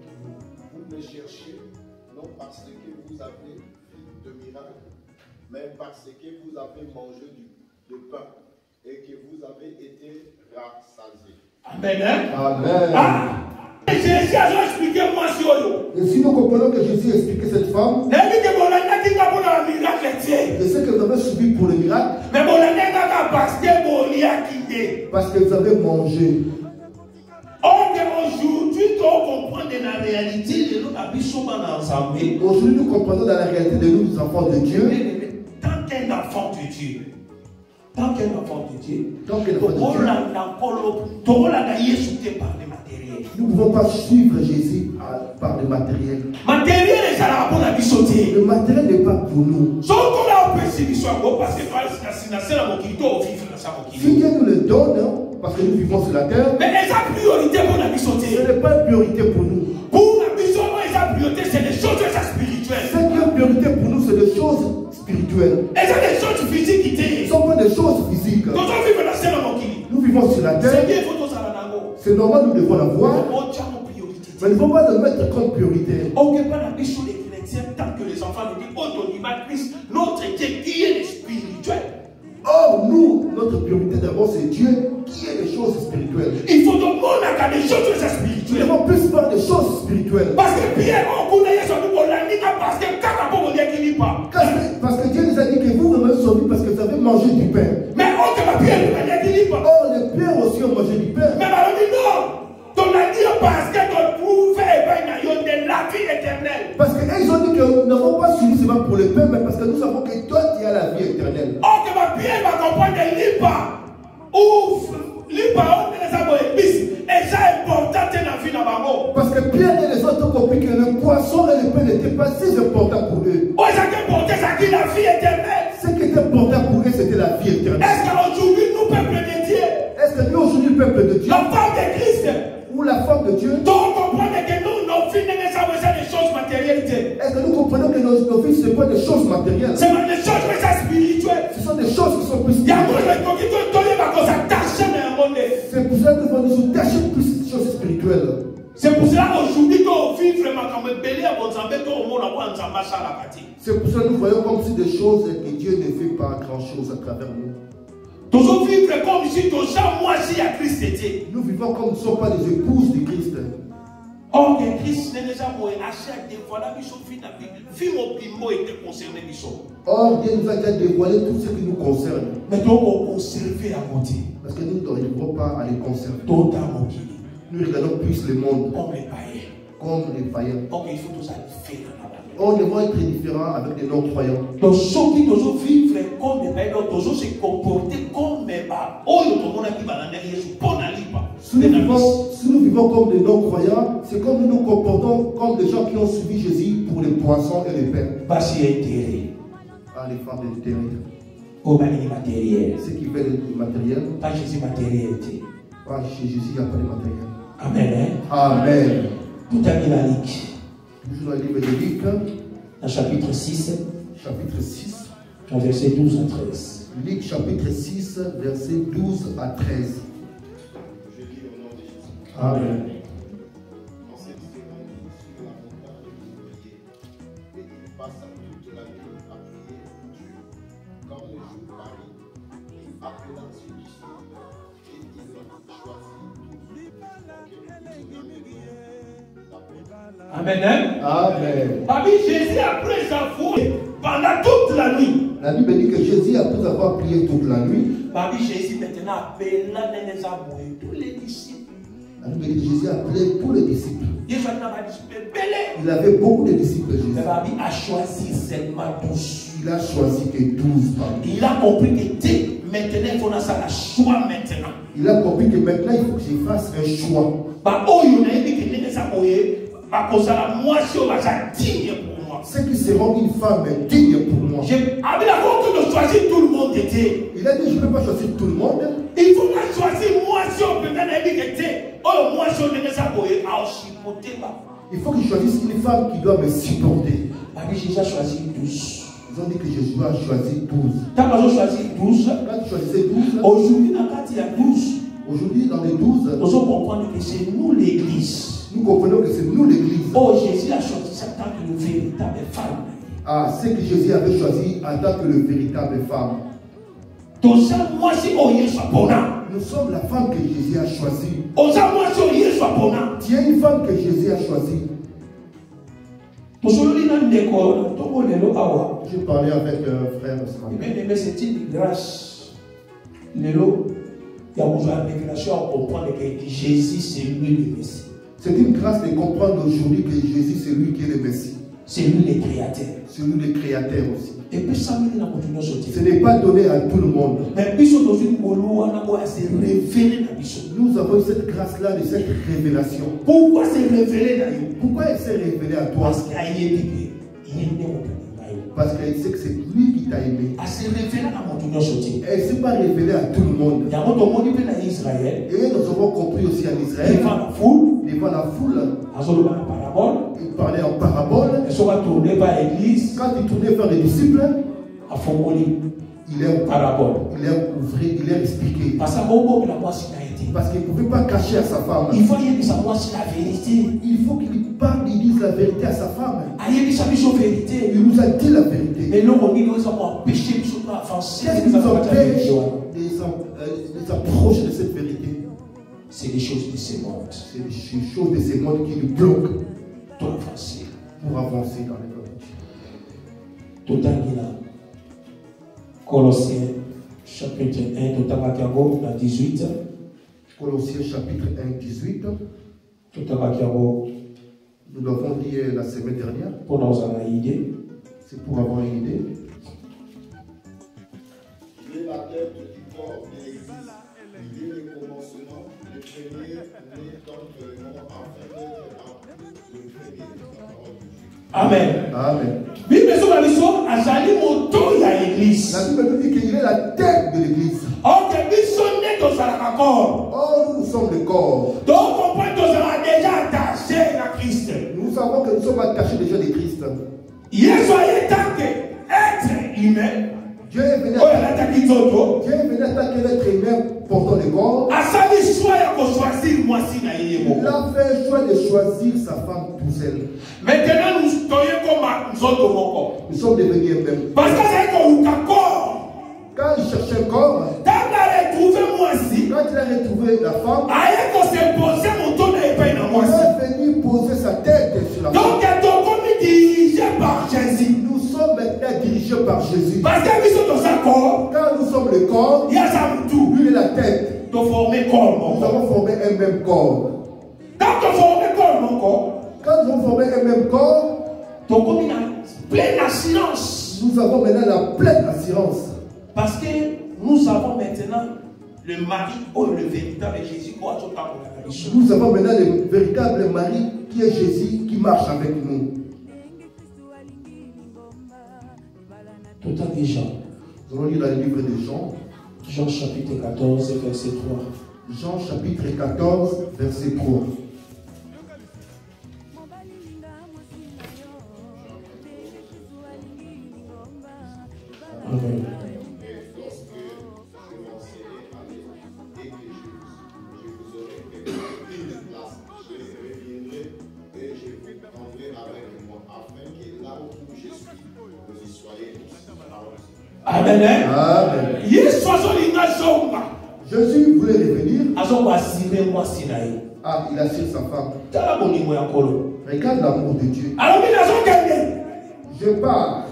vous me cherchez, non parce que vous avez fait de miracles, mais parce que vous avez mangé du pain et que vous avez été rassasiés.
Amen.
Amen.
Ah. Jésus a expliqué moi sur eux.
Et si nous comprenons que Jésus a expliqué cette femme,
et
ce que vous avez subi pour le miracle, parce que vous avez mangé.
Aujourd'hui, nous comprenons la réalité de nous ensemble.
Aujourd'hui, nous comprenons dans la réalité de nous, les enfants de Dieu.
Tant qu'un enfant de Dieu, tant qu'un enfant de Dieu,
nous ne pouvons pas suivre Jésus par le matériel. Le matériel n'est pas pour nous. Si Dieu nous le donne, parce que nous vivons sur la terre, ce n'est pas une priorité pour nous.
C'est des choses spirituelles.
Ce qui est une priorité pour nous, c'est des choses spirituelles.
Et c'est des choses physiques.
Ce ne sont pas des choses physiques. Nous vivons sur la terre. C'est normal, nous devons la voir. Mais il ne faut pas le mettre comme priorité.
Tant que les enfants nous disent, notre Dieu qui est le spirituel.
Or, nous, notre priorité d'abord, c'est Dieu qui est les choses spirituelles.
Il faut donc qu'on a des choses
Nous
spirituelles.
devons plus faire des choses spirituelles.
Parce que Pierre,
parce que Dieu nous a dit que vous vous êtes sauvés parce que vous avez mangé du pain.
mais
Or, les pierres aussi ont mangé du pain.
mais parce que tu trouvais de la vie éternelle.
Parce qu'ils ont dit que nous n'avons pas suivi seulement pour le pain, mais parce que nous savons que toi, tu as la vie éternelle.
Pierre va comprendre l'IPA.
Parce que Pierre et les autres ont compris que le poisson et le pain n'étaient pas si importants pour eux. Ce qui était important pour eux, c'était la vie éternelle.
Est-ce qu'aujourd'hui, nous, peuple de Dieu,
Est-ce que nous, aujourd'hui, le peuple de Dieu,
la femme de Christ,
ou la femme de Dieu,
donc comprendre que nous, nos filles, ne savent pas des choses matérielles.
est-ce que nous comprenons que nos fils, ce ne sont pas des choses matérielles?
C'est des choses spirituelles.
Ce sont des choses qui sont plus
Il y a
spirituelles. C'est pour ça que nous devons nous attacher plus des choses spirituelles.
C'est pour cela qu'aujourd'hui, nous vivons vraiment comme un bélier à
C'est pour ça que nous voyons comme si des choses que Dieu ne fait pas grand-chose à travers nous.
nous vivons comme si nous à Christ.
Nous vivons comme nous ne sommes pas des épouses de Christ.
Or, Christ n'est déjà pas acheté des voilà,
Or, Dieu nous a déjà dévoilé tout ce qui nous concerne.
mais donc, on conserve à côté.
Parce que nous n'arriverons pas à les conserver.
Totalement.
Nous regardons plus le monde
Comme les païens.
comme les païens.
Donc, il faut tout ça faire.
On devrait être différents avec les non-croyants.
Donc, ceux qui doivent vivre comme les païens, doivent se comporter comme les païens. Oh, il y a tout le monde qui va dans les
Si nous vivons comme des non-croyants, c'est comme nous nous comportons comme des gens qui ont suivi Jésus pour les poissons et les pains.
Pas si intérêt.
Ah, les femmes de l'intérieur.
Au matériel.
Ceux qui veulent le matériel.
Pas Jésus matériel.
Pas chez Jésus, il n'y a pas de matériel.
Amen.
Amen.
Tout à la Luc.
Toujours dans le livre de Luc,
dans chapitre 6,
chapitre 6,
verset 12 à 13.
Luc chapitre 6, verset 12 à 13.
Je dis au nom de Jésus.
Amen.
En cette quand le jour parut, il appela ses disciples et il en choisit 12.
Amen. Hein?
Amen.
Papi, Jésus, après sa foi, pendant toute la nuit.
La Bible dit que Jésus, après avoir prié toute la nuit,
Papi, Jésus maintenant appela tous les disciples.
la Bible dit que Jésus a appelé tous les disciples.
Il
Il avait beaucoup de disciples, Jésus.
Mais Papi a choisi seulement 12.
Il a choisi que 12 parmi.
Il a compris que maintenant, il faut faire le choix maintenant.
Il a compris que maintenant, il faut que je fasse un choix. Ceux qui seront une femme digne pour moi.
Il a choisi tout le monde.
Il a dit, je ne peux pas choisir tout le monde.
Il faut choisir moi si on peut
Il faut que je choisisse une femme qui doit me supporter.
Jésus a choisi 12.
Ils ont dit que Jésus a choisi 12.
Quand tu choisis 12,
Quand tu choisissais 12,
aujourd'hui, il y a 12.
aujourd'hui dans les 12,
Nous allons comprendre que c'est nous l'église.
nous comprenons que c'est nous l'église.
Oh, Jésus a choisi ça en tant que le véritable femme.
Ah, c'est que Jésus avait choisi en tant que le véritable femme.
Donc ça, moi, si on y est
Nous sommes la femme que Jésus a choisie.
Tu
es une femme que Jésus a choisie. J'ai parlé avec un frère ce matin.
C'est une grâce. Il y a une révélation à comprendre que Jésus, c'est lui le Messie.
C'est une grâce de comprendre aujourd'hui que Jésus, c'est lui qui est le Messie.
C'est lui le créateur.
C'est lui le créateur aussi.
Et puis ça,
ce n'est pas donné à tout le monde.
Mais
nous avons cette grâce-là de cette révélation.
Pourquoi c'est révélé?
Pourquoi elle s'est révélée à toi? Parce qu'elle sait que c'est lui qui t'a aimé. Elle ne s'est pas révélée à tout le monde. Et nous avons compris aussi en Israël, devant la foule, il parlait en parabole. Quand il tournait vers les disciples, il est ouvert, il est expliqué. Parce qu'il ne pouvait pas cacher à sa femme.
Il faut qu'il sache la vérité.
Il faut qu'il parle, il dise la vérité à sa femme. Il nous a dit la vérité.
Mais nous, on nous a empêché de avancer.
Qu'est-ce qui nous empêche de s'approcher de cette vérité?
C'est les choses de ce monde.
C'est les choses de ce monde qui nous bloquent
pour avancer
dans les
Tout à Colossiens chapitre 1, tout à 18.
Colossiens chapitre 1, 18.
Tout à
nous l'avons dit la semaine dernière.
Pour nous avoir une idée.
C'est pour avoir une idée.
Il est la tête du corps de l'Église. Il est le commencement, le premier né dans le monde afin d'être le premier de la parole de Dieu.
Amen.
Amen.
La Bible
dit qu'il est la tête de l'Église.
Oh,
nous sommes le corps.
Donc, on peut déjà attaché à Christ.
Nous savons que nous sommes attachés déjà de Christ.
Dieu est humain.
Dieu est venu en tant qu'être humain portant le corps. Il a fait le choix de choisir sa femme tout seul.
Maintenant, nous
sommes devenus un même.
Parce que c'est
quand il cherchait un corps, quand il a retrouvé la femme, il est venu poser sa tête sur la femme.
Donc, dirigé par Jésus.
Nous sommes maintenant dirigés par Jésus.
Parce que
quand nous sommes le corps, lui est la tête. Nous avons formé un même corps. Quand nous avons formé un même corps,
pleine assurance.
Nous avons maintenant la pleine assurance.
Parce que nous avons maintenant le mari ou le véritable Jésus.
Nous avons maintenant le véritable mari qui est Jésus qui marche avec nous.
Tout à fait Jean.
Nous allons lire le livre de Jean.
Jean chapitre 14, verset 3.
Jean chapitre 14, verset 3.
Amen. Amen.
Amen. Jésus voulait revenir. Ah, il assure sa femme. Regarde l'amour de Dieu. Je pars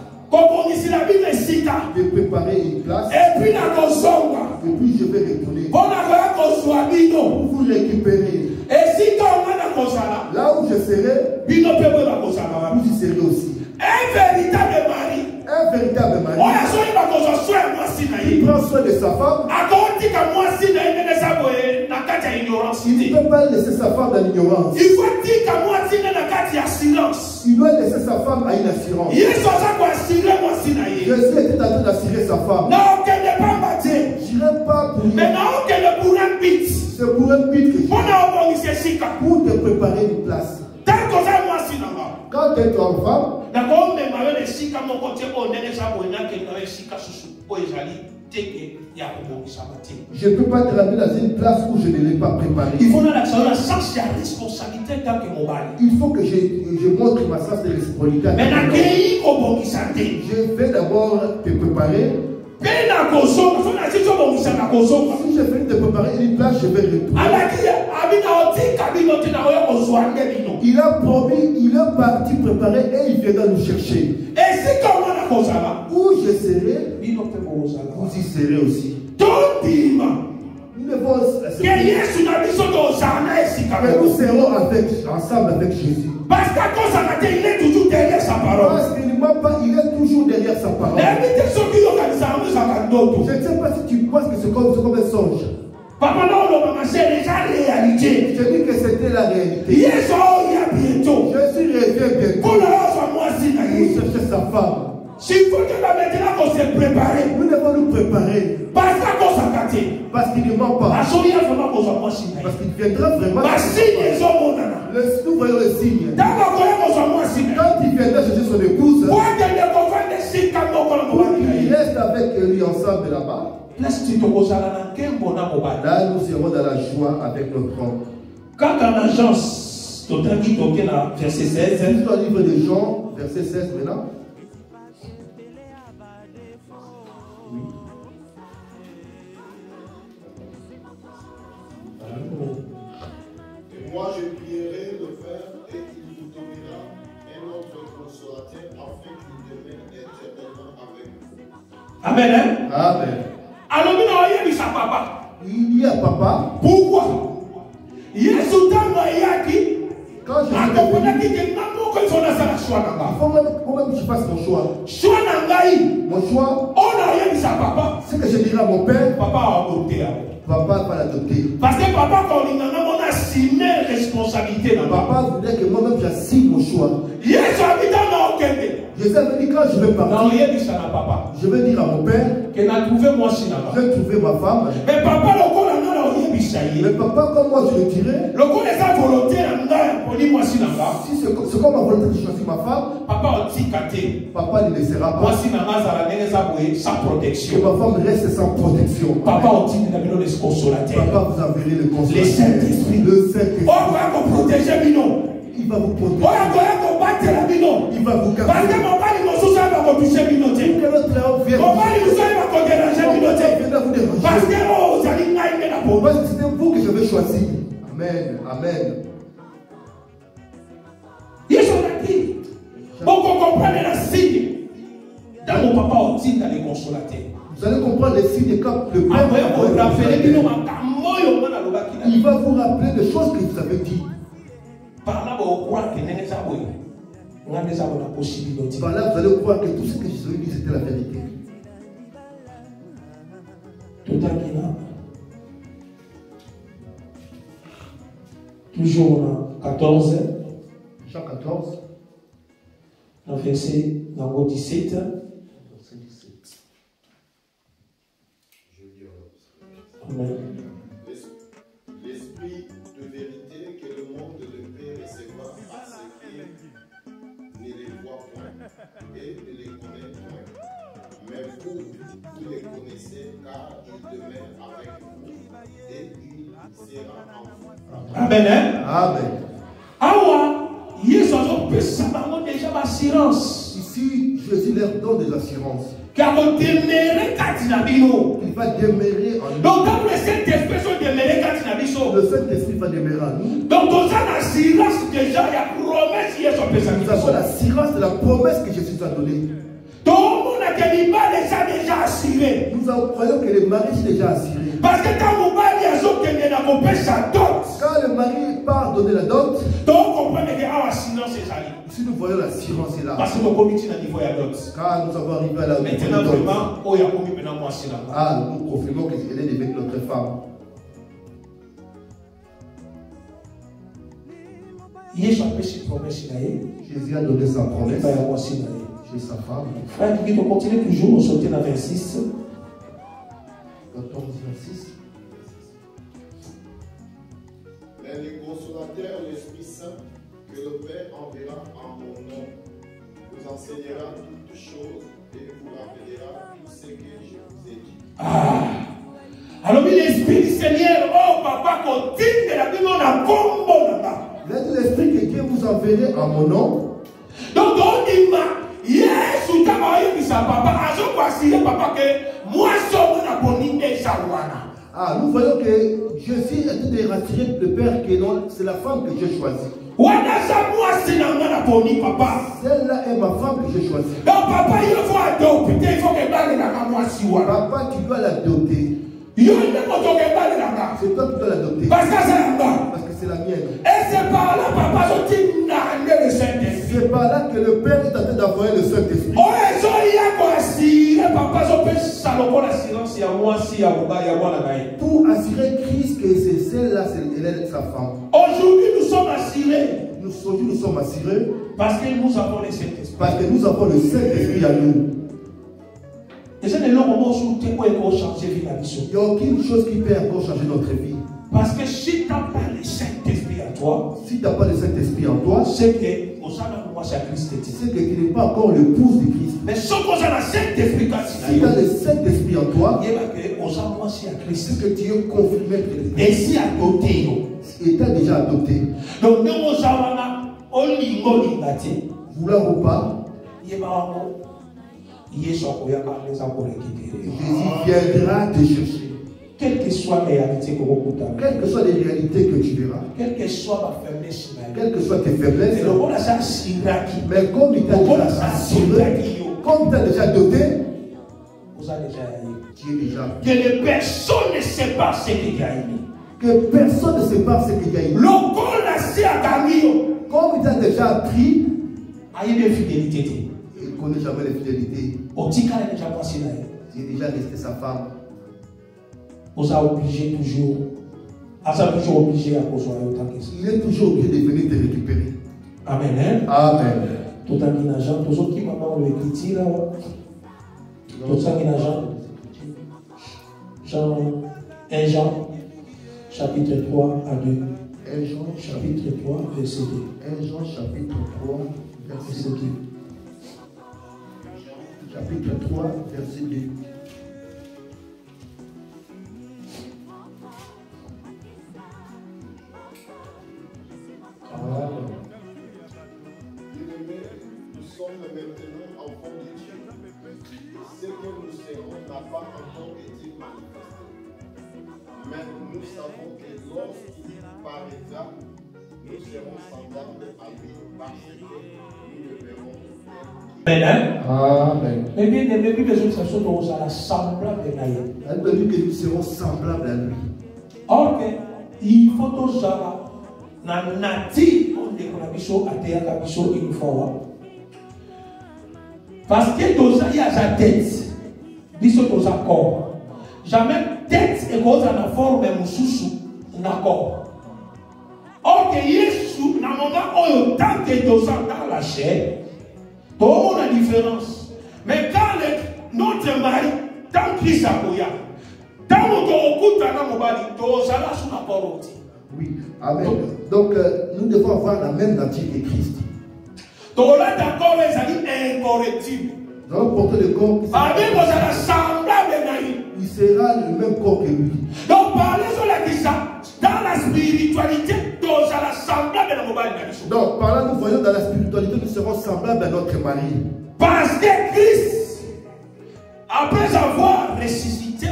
de préparer une place. Et puis je vais retourner pour vous récupérer. Là où je serai, vous y serez aussi. Un véritable mari. Il prend soin de sa femme. Il ne peut pas laisser sa femme dans l'ignorance. Il doit laisser sa femme à une assurance. Jésus était en train d'assurer sa femme. Je n'irai pas pour lui. C'est pour un but que je pour te préparer une place. Quand tu es en femme, je ne peux pas te ramener dans une place où je ne l'ai pas préparé.
Il faut la responsabilité tant que mon mari.
Il faut que je montre ma sens de responsabilité. Je vais d'abord te préparer. Si je vais te préparer une place, je vais retourner. Il a promis, il est parti préparer et il viendra nous chercher. Où je serai, vous y serez aussi. Nous serons ensemble avec Jésus.
Parce qu'il est toujours derrière sa parole.
Parce qu'il ne ment pas, il est toujours derrière sa parole. Je ne sais pas si tu penses que c'est comme un songe.
Papa, non, c'est déjà réalité.
Je dis que c'était la réalité.
Bientôt.
Jésus revient bientôt. Pour chercher sa femme.
S'il faut que maintenant qu'on s'est préparé.
Nous devons nous préparer.
Parce
qu'il ne ment pas.
Parce
qu'il viendra vraiment. Nous voyons le signe. Quand il viendra chercher son épouse, il reste avec lui ensemble là-bas. Là, nous serons dans la joie avec notre homme.
Quand en agence, verset 16,
dans le livre de Jean, verset 16 maintenant.
Et moi je prierai le Père et il vous donnera un autre consolateur afin qu'il demeure éternellement avec vous.
Amen.
Amen.
Alors, papa.
Il y a papa.
Pourquoi?
Quand je je fasse mon choix. Mon choix, c'est que je dirai à mon père, papa va l'adopter.
Parce que papa, quand il a assigné responsabilité,
papa voulait que moi-même j'assigne mon choix. Je savais quand je vais partir, je vais dire à mon père
que n'a trouvé moi si
j'ai trouvé ma femme.
Mais papa,
mais papa, comme moi je le dirais, si c'est comme ma volonté de choisir ma femme, papa ne laissera pas
sa protection.
Que ma femme reste sans protection.
Papa,
papa, vous enverrez le consolateur.
Le Saint-Esprit.
Le Saint-Esprit.
On va vous protéger,
il va vous protéger.
Il va vous garder. Parce que mon mari va vous toucher, parce
que c'était vous que j'avais choisi. Amen. Amen.
Ils sont acquis. Pour qu'on comprenne la signe. Dans mon papa, on dit dans les consolateurs.
Vous allez comprendre les signes quand le Père il va vous rappeler des choses que vous avez dit.
Par là, vous croyez que
par là, vous allez croire que tout ce que je vous ai dit, c'était la vérité.
Tout à fait. Toujours 14.
Jean 14.
Verset 17. Amen.
L'esprit de vérité que le monde ne peut recevoir parce qu'il ne les voit point et ne les connaît point. Mais vous les connaissez car il demeure avec vous et il sera en vous.
Amen.
Amen.
Awa, Yesu a déjà assurance.
Ici, Jésus leur donne des assurances.
Il va demeurer
en nous.
donc quand le Saint-Esprit va demeurer
Le Saint-Esprit va demeurer en nous.
donc dans l'assurance déjà il y a promesse qui est sur
Nous avons l'assurance de la promesse que Jésus a donnée.
tout le monde a déjà assuré.
Nous croyons que le mari est déjà assuré.
Parce que quand vous parlez à ce que
quand le mari part donner la dot,
donc on comprend que assurance est allée.
Si nous voyons l'assurance est là.
Parce que le comité n'a niveau à dot.
Car nous avons arrivé à la
maintenant vraiment, oh il y a combien maintenant moi c'est là.
Ah, nous confirmons qu'elle est avec notre femme.
Jésus a
donné sa promesse. Chez sa femme.
Frère, qui continue toujours, on sortit dans 26.
14, 26.
Mais le consolateur, l'Esprit Saint, que le Père enverra en mon nom, vous enseignera toutes choses et vous rappellera tout ce que je vous ai dit.
Alors, l'Esprit du Seigneur, oh papa, continue de la vie, on a combo là-bas.
L'Esprit que Dieu vous enverra en mon nom.
Donc, on dit, yes, ou t'as dit ça, papa, à ce point papa, que moi, je suis
ah, nous voyons que Jésus a été rassuré le Père que non, c'est la femme que j'ai choisie. Celle-là est ma femme que j'ai choisie.
Donc, papa, il faut adopter, il faut que
papa, tu dois l'adopter. C'est toi qui dois l'adopter. Parce que c'est la mienne.
Et c'est par là, papa, le Saint-Esprit.
C'est par là que le Père est en train d'envoyer le Saint-Esprit. Pour assurer Christ que c'est celle-là, elle est sa femme.
Aujourd'hui, nous sommes assurés.
Aujourd'hui, nous sommes assurés.
Parce que nous avons le Saint-Esprit.
Parce que nous avons le Saint-Esprit à nous.
Il n'y a
aucune chose qui peut encore changer notre vie.
Parce que si tu n'as pas le Saint-Esprit en toi,
si tu n'as pas le Saint-Esprit en toi,
c'est que
tu n'es pas encore l'épouse de Christ.
Mais si tu as
le Saint-Esprit en toi,
c'est
que tu es confirmé
et si adopté.
Et tu as déjà adopté.
Donc, nous
vouloir ou pas,
Jésus
viendra te chercher.
Quelle que soit les réalités que vous
quelles que soient les réalités que tu verras,
quelle que soit ma faiblesse,
quelles que soient tes faiblesses,
mais
comme il t'a déjà adopté, tu es déjà.
Que personne ne sait pas ce qu'il y a eu.
Que personne ne sait pas ce qu'il y a eu. Comme il t'a déjà appris,
il y a des fidélités.
Il ne connaît jamais les fidélités. Tu es déjà resté sa femme.
On a obligé toujours. Obligé à cause de
il est toujours obligé de venir te récupérer.
Amen. Hein?
Amen.
Tout en Jean, tout ce qui m'a le écrit là. Tout ça qui Jean 1 Jean chapitre 3 à 2.
1 Jean
chapitre 3 verset 2.
1 Jean chapitre 3 verset 2. Chapitre 3 verset 2.
Nous sommes maintenant enfants de Dieu. Ce que nous serons n'a pas encore été manifesté. Mais nous savons que lorsqu'il paraîtra, nous serons semblables à lui parce que nous le verrons.
Amen.
Amen.
Mais bien, les Bibles sont semblables à lui.
Elle veut dire que nous serons semblables à lui.
Ok, il faut tous na nati on découvre biso atea kabiso une fois parce que dans il y a sa tête biso dans sa corps jamais tête et cause en forme mususu na corps. Ok, Yesu na moment où tant que dans la chair tout le monde a différence, mais quand notre mari tant Christ a koya tant on okuta na mobali to sala sous la porte.
Oui, amen. Donc, nous devons avoir la même nature que Christ.
Donc, là, d'accord, les amis, incorrectibles.
Nous allons porter le corps. Il sera le même corps que lui.
Donc, parlez sur la question. Dans la spiritualité, donc, par là,
nous voyons dans la spiritualité, nous serons semblables à notre mari.
Parce que Christ, après avoir ressuscité,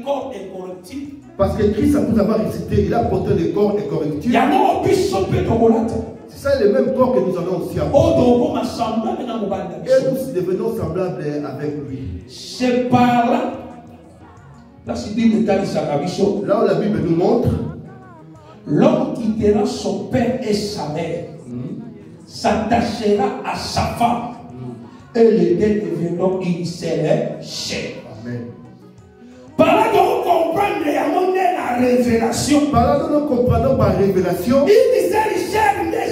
corps incorruptible.
Parce que Christ, après avoir ressuscité, il a porté le corps incorruptible. C'est ça le même corps que nous avons aussi à porter. Et nous devenons semblables avec lui.
C'est par là. Là où
la Bible nous montre,
l'homme quittera son père et sa mère, s'attachera à sa femme, et les deux deviendront une seule chair.
Amen.
Par là, nous comprenons la révélation.
Par là, nous comprenons par révélation.
Une seule chair n'est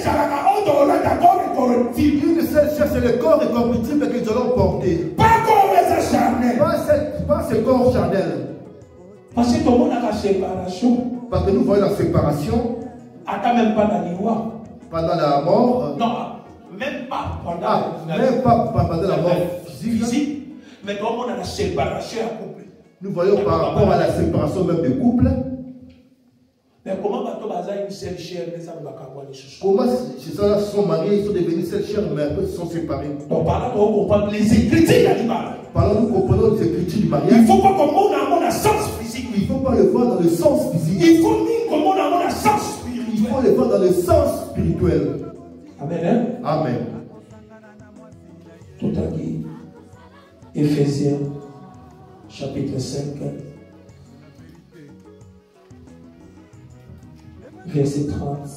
une seule chair, c'est le corps incorruptible que nous allons porter.
Pas corps charnel.
Pas ce corps charnel.
Parce que tout le monde a la séparation.
Parce que nous voyons la séparation.
Attends, même pas dans l'Ivoire.
Pendant la mort.
Non, même pas pendant
même pas pendant la mort physique.
Mais tout le monde a la séparation à couple.
Nous voyons par rapport à la séparation même des couples.
Mais comment une seule chair,
comment ces gens sont mariés, ils sont devenus seule chair, mais après ils sont séparés.
Donc par là, on comprend les écritures d'animal.
Par là, nous comprenons les écritures du mariage.
Il ne faut pas qu'on ait un sens physique.
Il ne faut pas le voir dans le sens physique.
Il faut qu'on ait un sens spirituel.
Il faut le voir dans le sens spirituel.
Amen. Hein?
Amen.
Tout à dit. Éphésiens, chapitre 5. Verset 30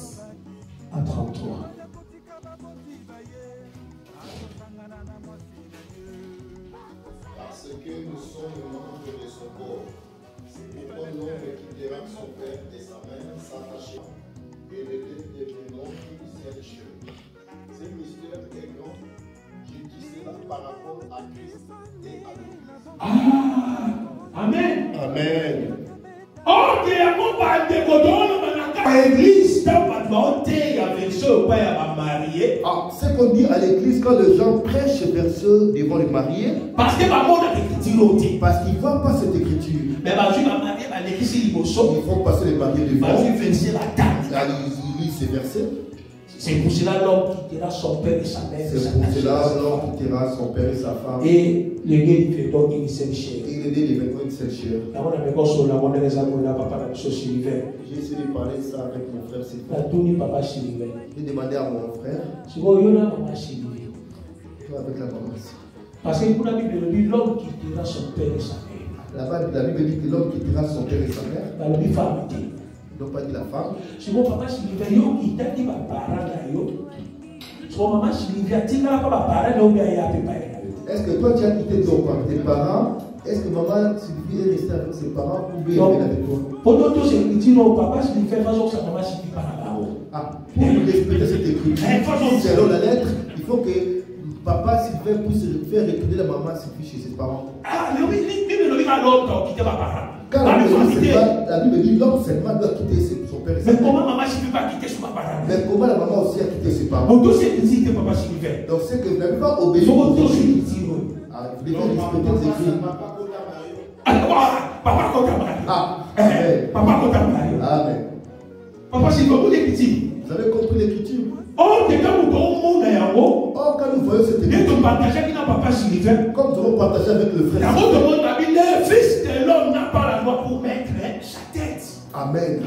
à 33.
Parce que nous sommes membres de son corps. C'est pourquoi l'homme quittera son père et sa mère, s'attachera, et les deux deviendront une seule chair. Ce mystère est grand. Je dis cela par rapport à Christ et à l'Église.
Ah, Amen.
Amen.
Oh, il y a mon père de Godon, l'église, il y avait ceux qui sont mariés.
Ah, c'est qu'on dit à l'église quand les gens prêchent vers ceux devant les mariés.
Parce que ma mort a l'écriture.
Parce qu'ils ne voient pas cette écriture.
Mais je vais marier à l'église, ils
vont passer les mariés devant.
Ils
lisent ces versets.
C'est pour cela l'homme quittera son père et sa mère.
C'est pour cela l'homme quittera son père et sa femme.
Et le gars il fait donc une seule chair.
Et le gars il fait une seule chair. J'ai essayé de parler ça avec mon frère Sylvain. J'ai demandé à mon frère. Avec la maman.
Parce que pour la Bible dit l'homme quittera son père et sa mère.
La Bible dit que l'homme quittera son père et sa mère.
La Bible femme.
Ils n'ont pas dit la femme.
Si mon papa Sylvain, yo quitta qui va parler yo. Si mon maman Sylvain, tu n'as pas parler là où il y a pas.
Est-ce que toi tu as quitté tes parents? Est-ce que maman Sylvie est restée avec ses parents ou bien elle est avec toi?
Pendant tout ce que tu dis, papa Sylvain fait façon que sa maman Sylvie par là.
Ah, pour respecter cette écriture, selon la lettre, il faut que papa Sylvain puisse faire retourner la maman Sylvie chez ses parents.
Ah, mais oui, l'Bible dit que l'homme doit quitter ma parent.
Quand la Bible dit l'homme seulement doit quitter son père et sa mère.
Mais comment maman Sylvie va quitter son parent?
Mais comment la maman aussi a quitté ses parents?
Pour tout ce qui dit que papa Sylvain.
Donc c'est que vous n'avez pas obéi.
Pour tout ce qui dit.
Ah, vous devez respecter les écrits.
Papa Kota Mario.
Ah,
Papa Kota Mario.
Amen.
Papa Sylvain, vous avez petit.
Vous avez compris l'écriture?
Oh, quand nous
voyons cette écriture,
comme
nous avons partagé avec le frère,
le fils de l'homme n'a pas la loi pour mettre sa tête.
Amen.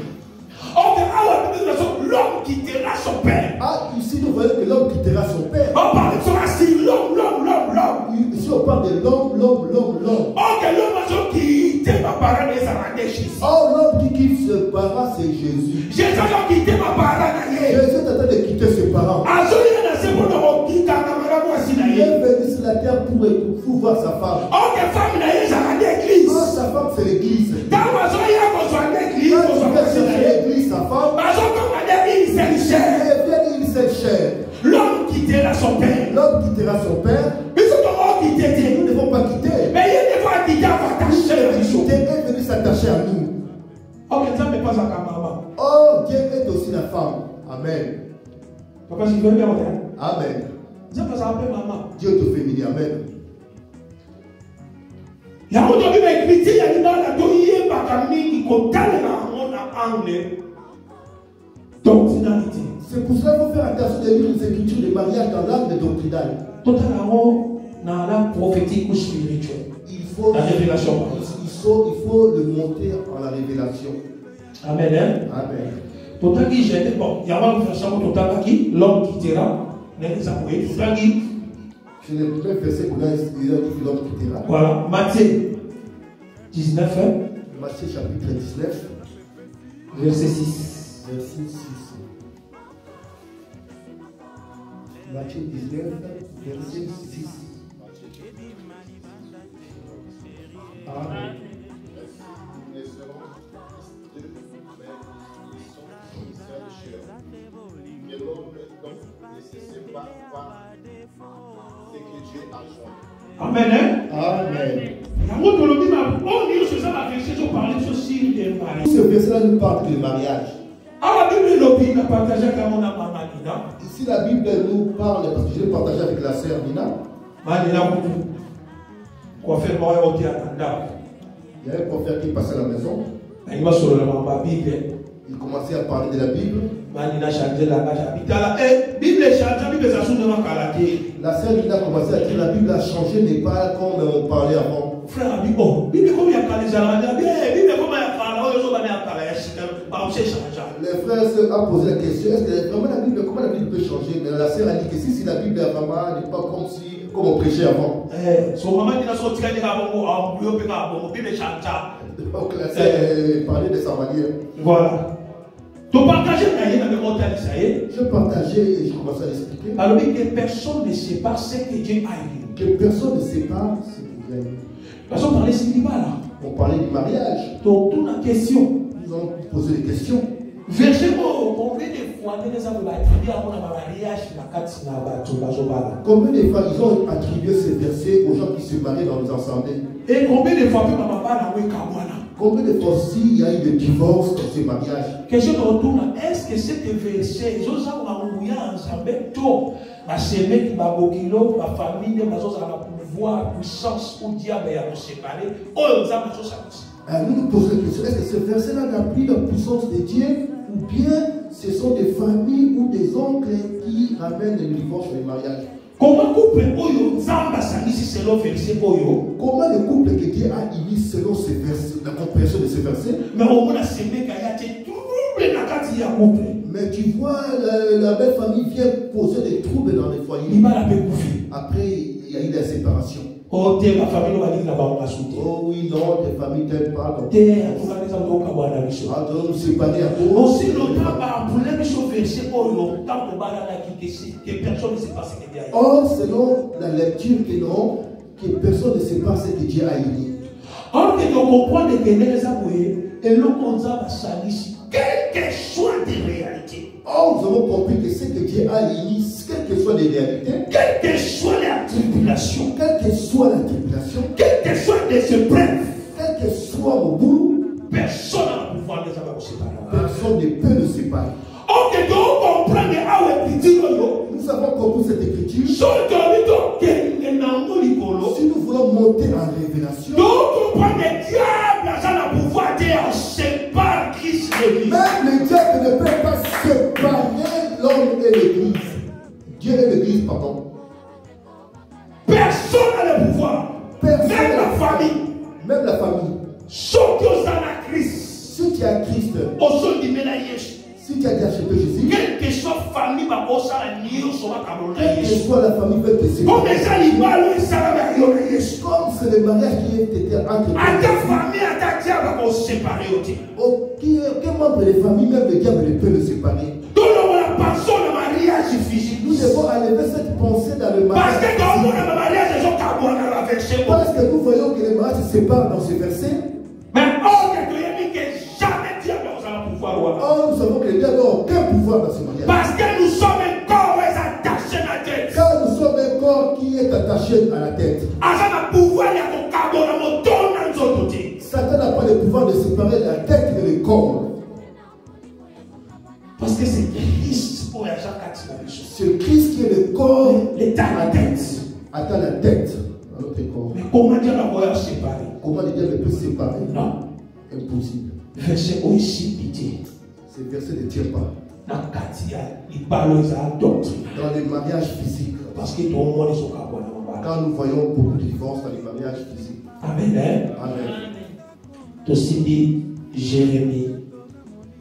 L'homme quittera son père.
Ah, ici nous voyons que l'homme quittera son père.
On parle de l'homme.
Ici on parle de l'homme.
Oh, que l'homme a quitté ma parole et ça m'a déchiré.
Oh, l'homme qui quitte ses parents, c'est Jésus.
Jésus a quitté ma parole.
Jésus est en train de quitter ses parents. Il est venu sur la terre pour voir sa femme.
Oh, que femme n'a l'église.
Oh, sa femme c'est l'église.
Quand
l'église, sa femme, elle une seule chair.
L'homme quittera son père.
L'homme quittera son père. Nous ne devons pas quitter.
Mais il ne faut pas quitter.
Dieu est venu s'attacher à nous.
Oh, mais ça ne pas à maman.
Oh, Dieu est aussi la femme. Amen.
Papa, si tu veux bien,
amen.
Dieu te fait maman.
Dieu te fait bénir. Amen.
Il y a un autre écrit, il y a une anglais. Doctrinalité.
C'est pour cela qu'il faut faire attention de lire les écritures de mariage dans l'âme doctrinale.
dans la prophétique ou spirituelle. La révélation.
Il faut le monter en la révélation.
Amen. Hein?
Amen.
Total qui gêne, bon, il y a un verset total qui l'homme quittera. Je
n'ai plus même verset pour l'homme quittera.
Voilà, Matthieu 19. Hein?
Matthieu chapitre 19.
Verset 6.
Verset 6. Matthieu 19, verset 6. Amen.
Les seront tristes, mais ils sont sincères de chair. Et l'homme donc ne se sépare pas ce que Dieu a joint.
Amen. Hein?
Amen. Ce verset-là nous parle du mariage. Ici, la Bible nous parle, parce que je l'ai partagé avec la sœur Nina. Il y a un prophète qui passait à la maison. Il commençait à parler de la Bible. La sœur Nina a commencé à dire la Bible a changé, n'est pas comme on parlait avant.
Frère,
les frères ont posé la question, est-ce que vraiment la Bible, comment la Bible peut changer? Mais la sœur a dit que si la Bible est vraiment n'est pas comme on prêchait avant. Donc la sœur parlait de sa manière.
Voilà.
Je partageais et je commençais à l'expliquer.
Alors que personne ne sait pas ce que Dieu a dit.
Que personne ne sait pas ce que Dieu a dit.
Parce qu'on parlait cinéma là.
On parlait du mariage.
Donc, toute la question.
Ils ont posé des questions.
Verset combien de fois
combien de fois ils ont attribué ces versets aux gens qui se marient dans les assemblées?
Et combien de fois
combien de fois aussi il y a eu des divorces dans ces mariages?
Question de retour, est-ce que cet verset, ils ont ensemble tout, ma semaine, ma bokilo, ma famille, ma pouvoir, puissance ou diable à se séparer,
nous nous posons la question, est-ce que ce verset-là n'a plus la puissance de Dieu ou bien ce sont des familles ou des oncles qui ramènent le divorce et le mariage?
Comment couple oyo Zamba salisi selon verset oyo?
Comment le couple que Dieu a émis selon ces versets, la compréhension de ces versets?
Mais au moins la semaine kayate trouble na kati ya couple.
Mais tu vois, la belle famille vient poser des troubles dans les foyers.
Il va la pécouffer.
Après, il y a eu la séparation.
Oh, t'es ma famille, on va dire la barre à soutenir.
Oh oui, non, tes familles t'aiment pas.
T'es à tout cas, nous avons la mission.
Ah, nous nous séparer à cause.
Aussi, le temps, pour les missions versées, oh, le temps de balade que personne ne sait pas ce que Dieu a dit.
Or, selon la lecture que non, que personne ne sait pas ce que Dieu a dit.
Or, que nous comprenons que les avoués, et l'on va salisi, quelle que soit des réalités.
Or, nous avons compris que ce que Dieu a dit, quelles que soient les réalités,
quelle que soit la tribulation,
quelle que soit la tribulation,
quelle que soit les épreuves,
quel que soit le bout,
personne n'a le pouvoir de nous séparer.
Personne ne peut nous séparer.
Ok, donc comprendre
nous avons compris cette écriture. Si nous voulons monter en révélation,
donc comprendre le diable a le pouvoir de séparer Christ et l'Église.
Même le diable ne peut pas séparer l'homme et l'Église. Dieu et l'Église, pardon.
Personne n'a le pouvoir.
Personne.
Même la famille.
Même la famille.
Sauf que vous avez Christ.
Si tu as Christ. Si tu as déjà acheté Jésus.
Quelle que soit la famille,
quelle que soit la famille, peut te séparer. Comme c'est le mariage qui était entre aucun membre de la famille, même le diable ne peut le séparer. Nous devons enlever cette pensée dans le mariage. Parce que nous voyons que le mariage se sépare dans ce verset.
Mais
or, nous savons que le diable n'a aucun pouvoir dans ce mariage.
Parce que nous sommes un corps attaché à la tête.
Car nous sommes un corps qui est attaché à la tête. Satan n'a pas le pouvoir de séparer la tête et le corps.
Parce que c'est Christ pour
c'est Christ qui est le corps.
L'état à la tête.
Atteint la tête à notre corps.
Mais comment Dieu va séparer?
Comment le diable peut séparer?
Non.
Impossible.
Verset aussi pitié.
Ces versets ne tirent pas.
Dans le mariage physique. Parce que tout le monde est au cas.
Quand nous voyons beaucoup de divorces dans les mariages physiques.
Amen.
Amen.
Aussi dit Jérémie.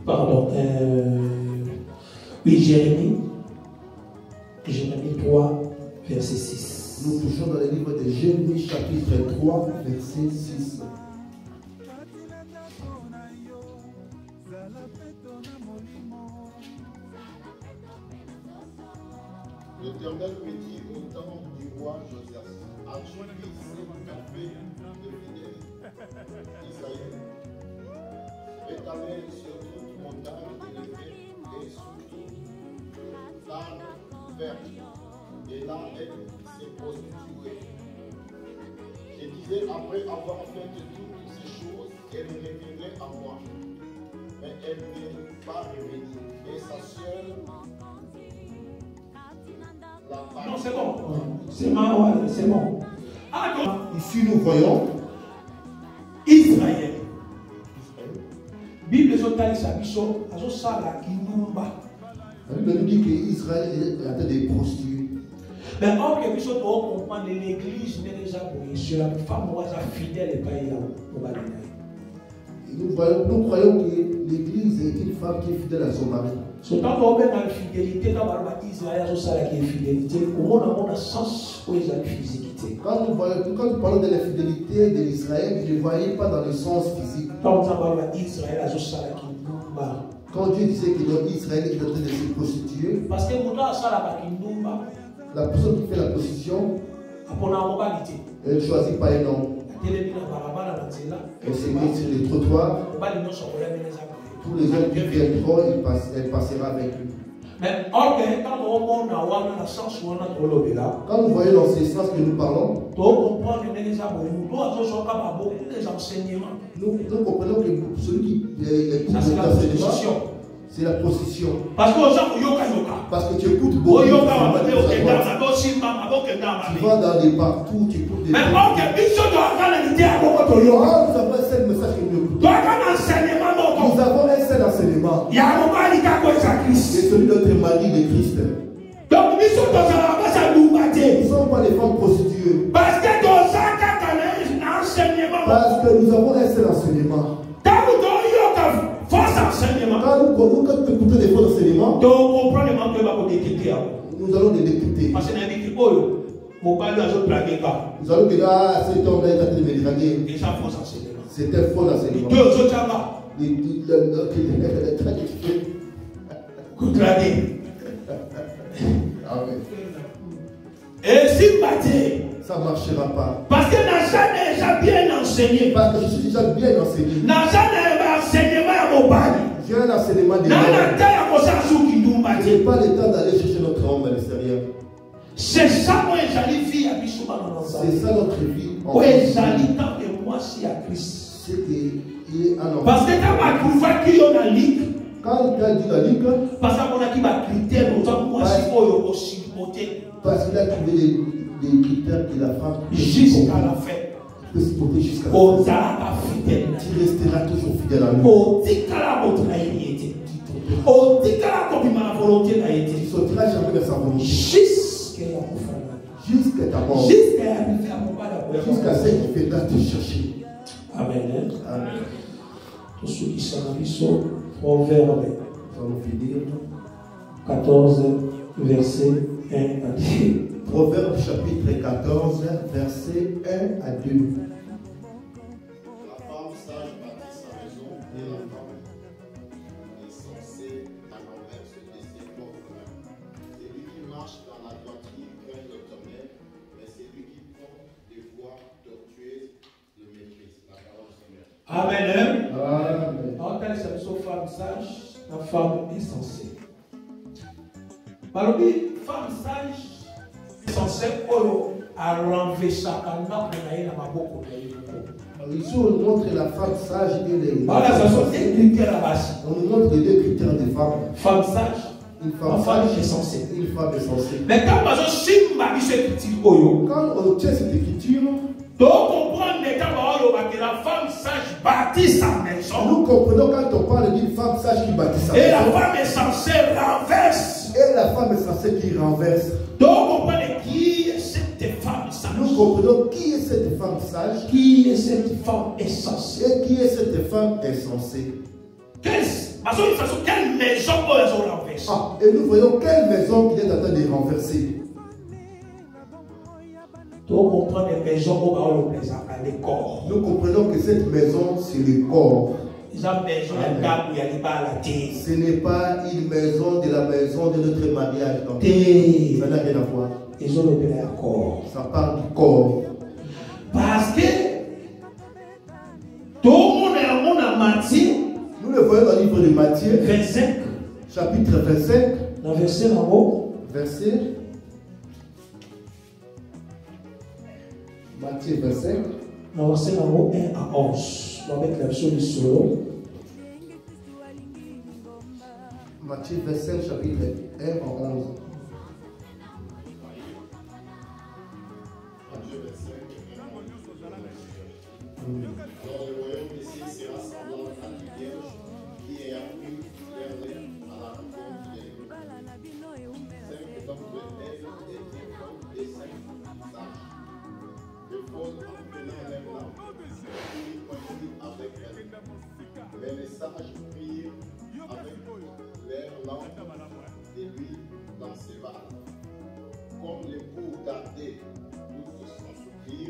Pardon. Oui, Jérémie 3, verset 6.
Nous touchons dans le livre de Jérémie, chapitre 3, verset 6.
L'Éternel me dit au temps du roi Josias, as-tu vu ce qu'a fait le fidèle Israël? Mets ta main sur toute montagne élevée et sur toute l'arbre verte, et là elle s'est prostituée. Je disais, après avoir fait toutes ces choses, elle reviendrait à moi, mais elle n'est pas revenue, et sa sœur.
Non, c'est bon. C'est bon. C'est bon.
Ici, nous voyons
Israël. Bible Zotali Sabiso, Azosala Kinumba.
La Bible nous dit qu'Israël est en train de prostituer.
Mais or que nous comprendre l'église n'est déjà pour sur la femme fidèle et pas
nous croyons que l'église est une femme qui est fidèle à son mari.
Quand on met dans la fidélité, quand on parle d'Israël, on sait qu'il y a fidélité. Comment on a un sens où il y a une physiquité.
Quand nous parlons de la fidélité de l'Israël, je ne voyais pas dans le sens physique.
Quand on parle d'Israël, on sait qu'il y a
quand Dieu disait que dans Israël est en train de se prostituer,
parce que
la personne qui fait la prostitution, elle ne choisit pas un homme. Elle se met sur les trottoirs. Tous les hommes qui viendront, elle passera avec lui.
Mais quand
nous voyons dans ce sens que nous parlons, nous comprenons que celui qui est l'enseignement, c'est la procession.
Parce
que tu écoutes beaucoup. Tu vas dans les partout, tu écoutes des
mais nous avons
un seul message que nous écoutons. Nous avons un seul enseignement. C'est celui de notre mari de Christ.
Donc nous
ne sommes pas des femmes prostituées. Parce que nous avons un seul enseignement. Quand nous écoutons des faux enseignements, nous allons les décrypter. Nous allons dire, ah, cet homme-là est en train de me draguer. C'est un faux enseignement. Amen.
Et si
ça ne marchera pas.
Parce que n'a jamais bien enseigné.
Parce que je suis déjà bien enseigné.
N'a jamais enseignement à mon bali.
J'ai un enseignement de l'homme. Je n'ai pas le temps d'aller chercher notre homme à l'extérieur.
C'est ça, moi, j'allais vivre à Bissouma.
C'est ça notre vie.
Oui, j'allais tant que moi, si à Christ.
C'est qu'il est un enfant.
Parce que quand on a qui on a ligue.
Quand il a dit la ligue.
Parce qu'on a qui va critère, autant moi, si on aussi côté.
Parce qu'il a trouvé des critères que la femme
jusqu'à la fin.
Peut se porter jusqu'à la
fin.
Tu resteras toujours fidèle à lui. Tu ne sortiras jamais de sa volonté. Jusqu'à ta mort. Jusqu'à ce qu'il fait te chercher.
Amen. Amen. Tous ceux qui sont dans Proverbe 14, verset 1 à 2.
Proverbe chapitre 14, verset 1 à 2.
La femme sage bâtit sa maison et la femme est censée à l'envers de ses propres mains. C'est lui qui marche dans la droiture craint l'Éternel, mais c'est lui qui prend des voies tortueuses le méprise. La parole du Seigneur.
Amen.
Amen.
En tant que femme sage, la femme est censée. Alors, femme sage censée à renverser
ici, on nous montre la femme sage et les.
On
nous montre les deux critères des femmes.
Femme sage.
Une femme sage
est censée.
Une femme est censée.
Mais quand
on tient cette écriture,
donc comprendre que la femme sage bâtit sa maison.
Nous comprenons quand on parle d'une femme sage qui bâtit sa maison.
Et la femme est censée renverse.
Et la femme est censée qui renverse.
Donc comprendre qui
nous comprenons qui est cette femme sage.
Qui est cette femme insensée?
Et qui est cette femme insensée.
Quelle maison elles ont renversée?
Ah, et nous voyons quelle maison qu'il est en train de renverser.
Donc on prend des maisons où on le présente à l'école.
Nous comprenons que cette maison, c'est le corps.
Ce
n'est pas une maison de la maison de notre mariage. Non. Ça n'a rien à voir. Ça parle du corps.
Parce que tout le monde a Matthieu.
Nous le voyons dans le livre de Matthieu,
25.
chapitre 25.
Dans le verset en haut.
Verset. Matthieu 25.
Dans le verset en haut, 1 à 11. On va mettre la version du solo.
Matthieu 25, chapitre 1 à 11.
Matthieu 25, Alors le royaume ici sera semblant à une vierge qui ayant pris l'air à la rencontre des loups. 5 d'entre elles étaient folles et 5 sages. Les folles en prenant leur lampe, ils prirent avec elles. Mais les sages prirent avec leur lampe et l'huile dans ses valves. Comme l'époux tardait tout son soupir,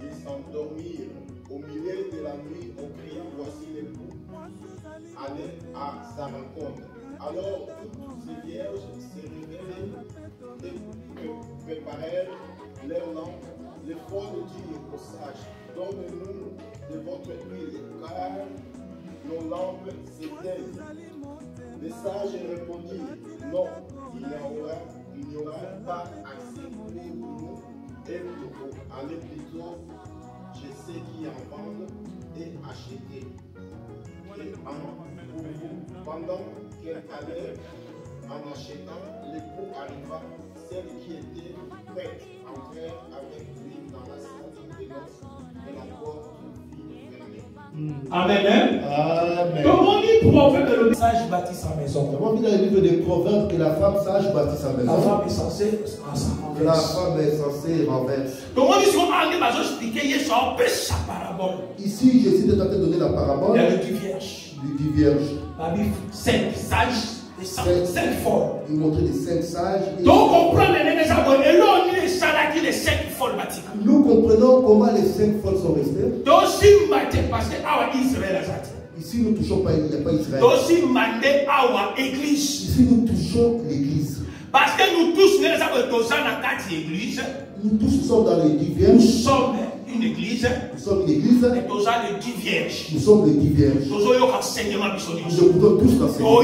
ils s'endormirent au milieu de la nuit en criant voici l'époux. Allez à sa rencontre. Alors toutes ces vierges se réveillèrent et préparèrent leurs lampes. Les folles dirent aux sages, donne-nous de votre huile, car nos lampes s'éteignent. Les sages répondirent, non, il n'y aura pas assez pour nous et pour vous. Allez plutôt chez ceux qui en vendent et achetez. Et pour vous, pendant qu'elle allait en achetant, l'époux arriva, celle qui était prête entrèrent avec lui dans la salle des noces et la porte fut fermée.
Amen.
Amen.
Comment dit prophète que le sage bâtit sa maison?
Comment dit dans le livre des Proverbes que la femme sage bâtit sa maison?
La femme est censée
Que la femme est censée renverse.
Comment dit son anglais va expliquer hier sur sa parabole?
Ici, Jésus est en train de donner la parabole.
Il y a le dix vierges.
Les 10 vierges.
La Bible, 5 sages et 5 folles.
Il montrait les 5 sages.
Donc on prend les nègres et là on est salaki les 5 folles bâties.
Nous comprenons comment les 5 folles sont restées.
Donc si maté parce que awa Israël a zati.
Ici, nous ne touchons pas, il n'y a pas Israël.
Donc si mandé awa église.
Ici, nous touchons l'église.
Parce que nous tous, nous sommes dans 4 églises.
Nous tous sommes dans les 10
Nous
vierges.
sommes une église.
Nous sommes une église.
Et nous sommes les 10 vierges.
Nous sommes les 10 vierges.
Nous avons enseignement.
Nous écoutons tous l'enseignement.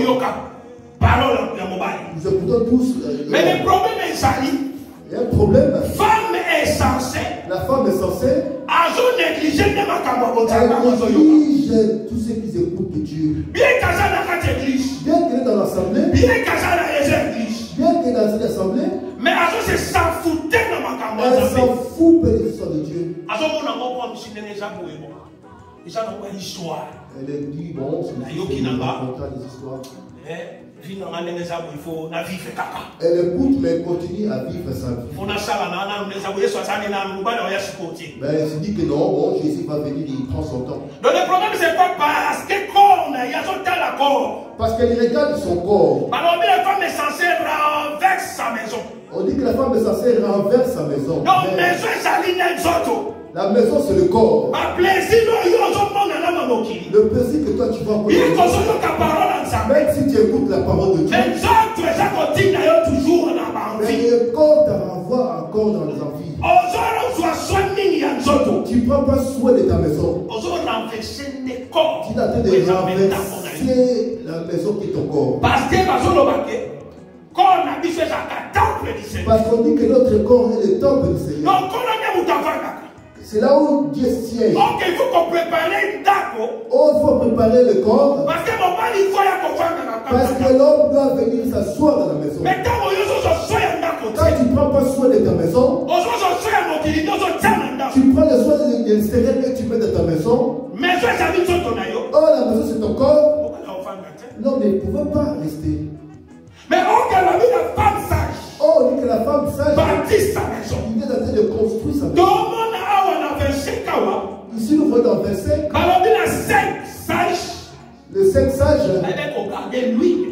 Parole à mobile.
Nous écoutons tous.
Mais le problème est ça.
Il y a un problème.
Femme est censée.
La femme est censée.
Elle néglige
tous ceux qui écoutent de Dieu.
bien qu'elle
est dans l'assemblée.
bien qu'elle
Bien qu'elle est dans une assemblée.
mais elle s'en foutait dans ma
Elle s'en fout de l'histoire de Dieu. Elle est dit, bon, c'est des histoires. Elle écoute, mais continue à vivre sa vie. Ben, elle se dit que non, bon, Jésus va venir, il prend son temps.
Donc le problème, c'est pas parce que il y a son tel accord.
Parce qu'elle regarde son corps.
Alors, la femme est censée renverser sa maison.
On dit que la femme est censée renverser sa maison.
Donc, maison, c'est
la maison, c'est le corps. Le plaisir que toi tu vas avoir. Même si tu écoutes la parole de Dieu. Mais le corps te renvoie encore dans les envies. Tu ne prends pas soin de ta maison. Tu es en train de renverser la maison qui est ton corps. Parce qu'on dit que notre corps est le temple du Seigneur. C'est là où Dieu siège.
Donc il faut qu'on prépare une date.
Oh, il faut préparer le corps.
Parce que mon mari, il faut
parce que l'homme doit venir s'asseoir dans la maison.
Mais
quand tu ne prends pas soin de ta maison, tu prends le soin de l'extérieur que tu mets dans ta maison. Oh, la maison c'est ton corps. Non, mais il ne pouvait pas rester.
Mais on dit que la femme sage
oh, on dit que la femme sage
bâtit sa maison.
Il est en train de construire sa maison.
Tout le monde a verset kawa.
Ici, nous voyons dans le verset, les 5 sages,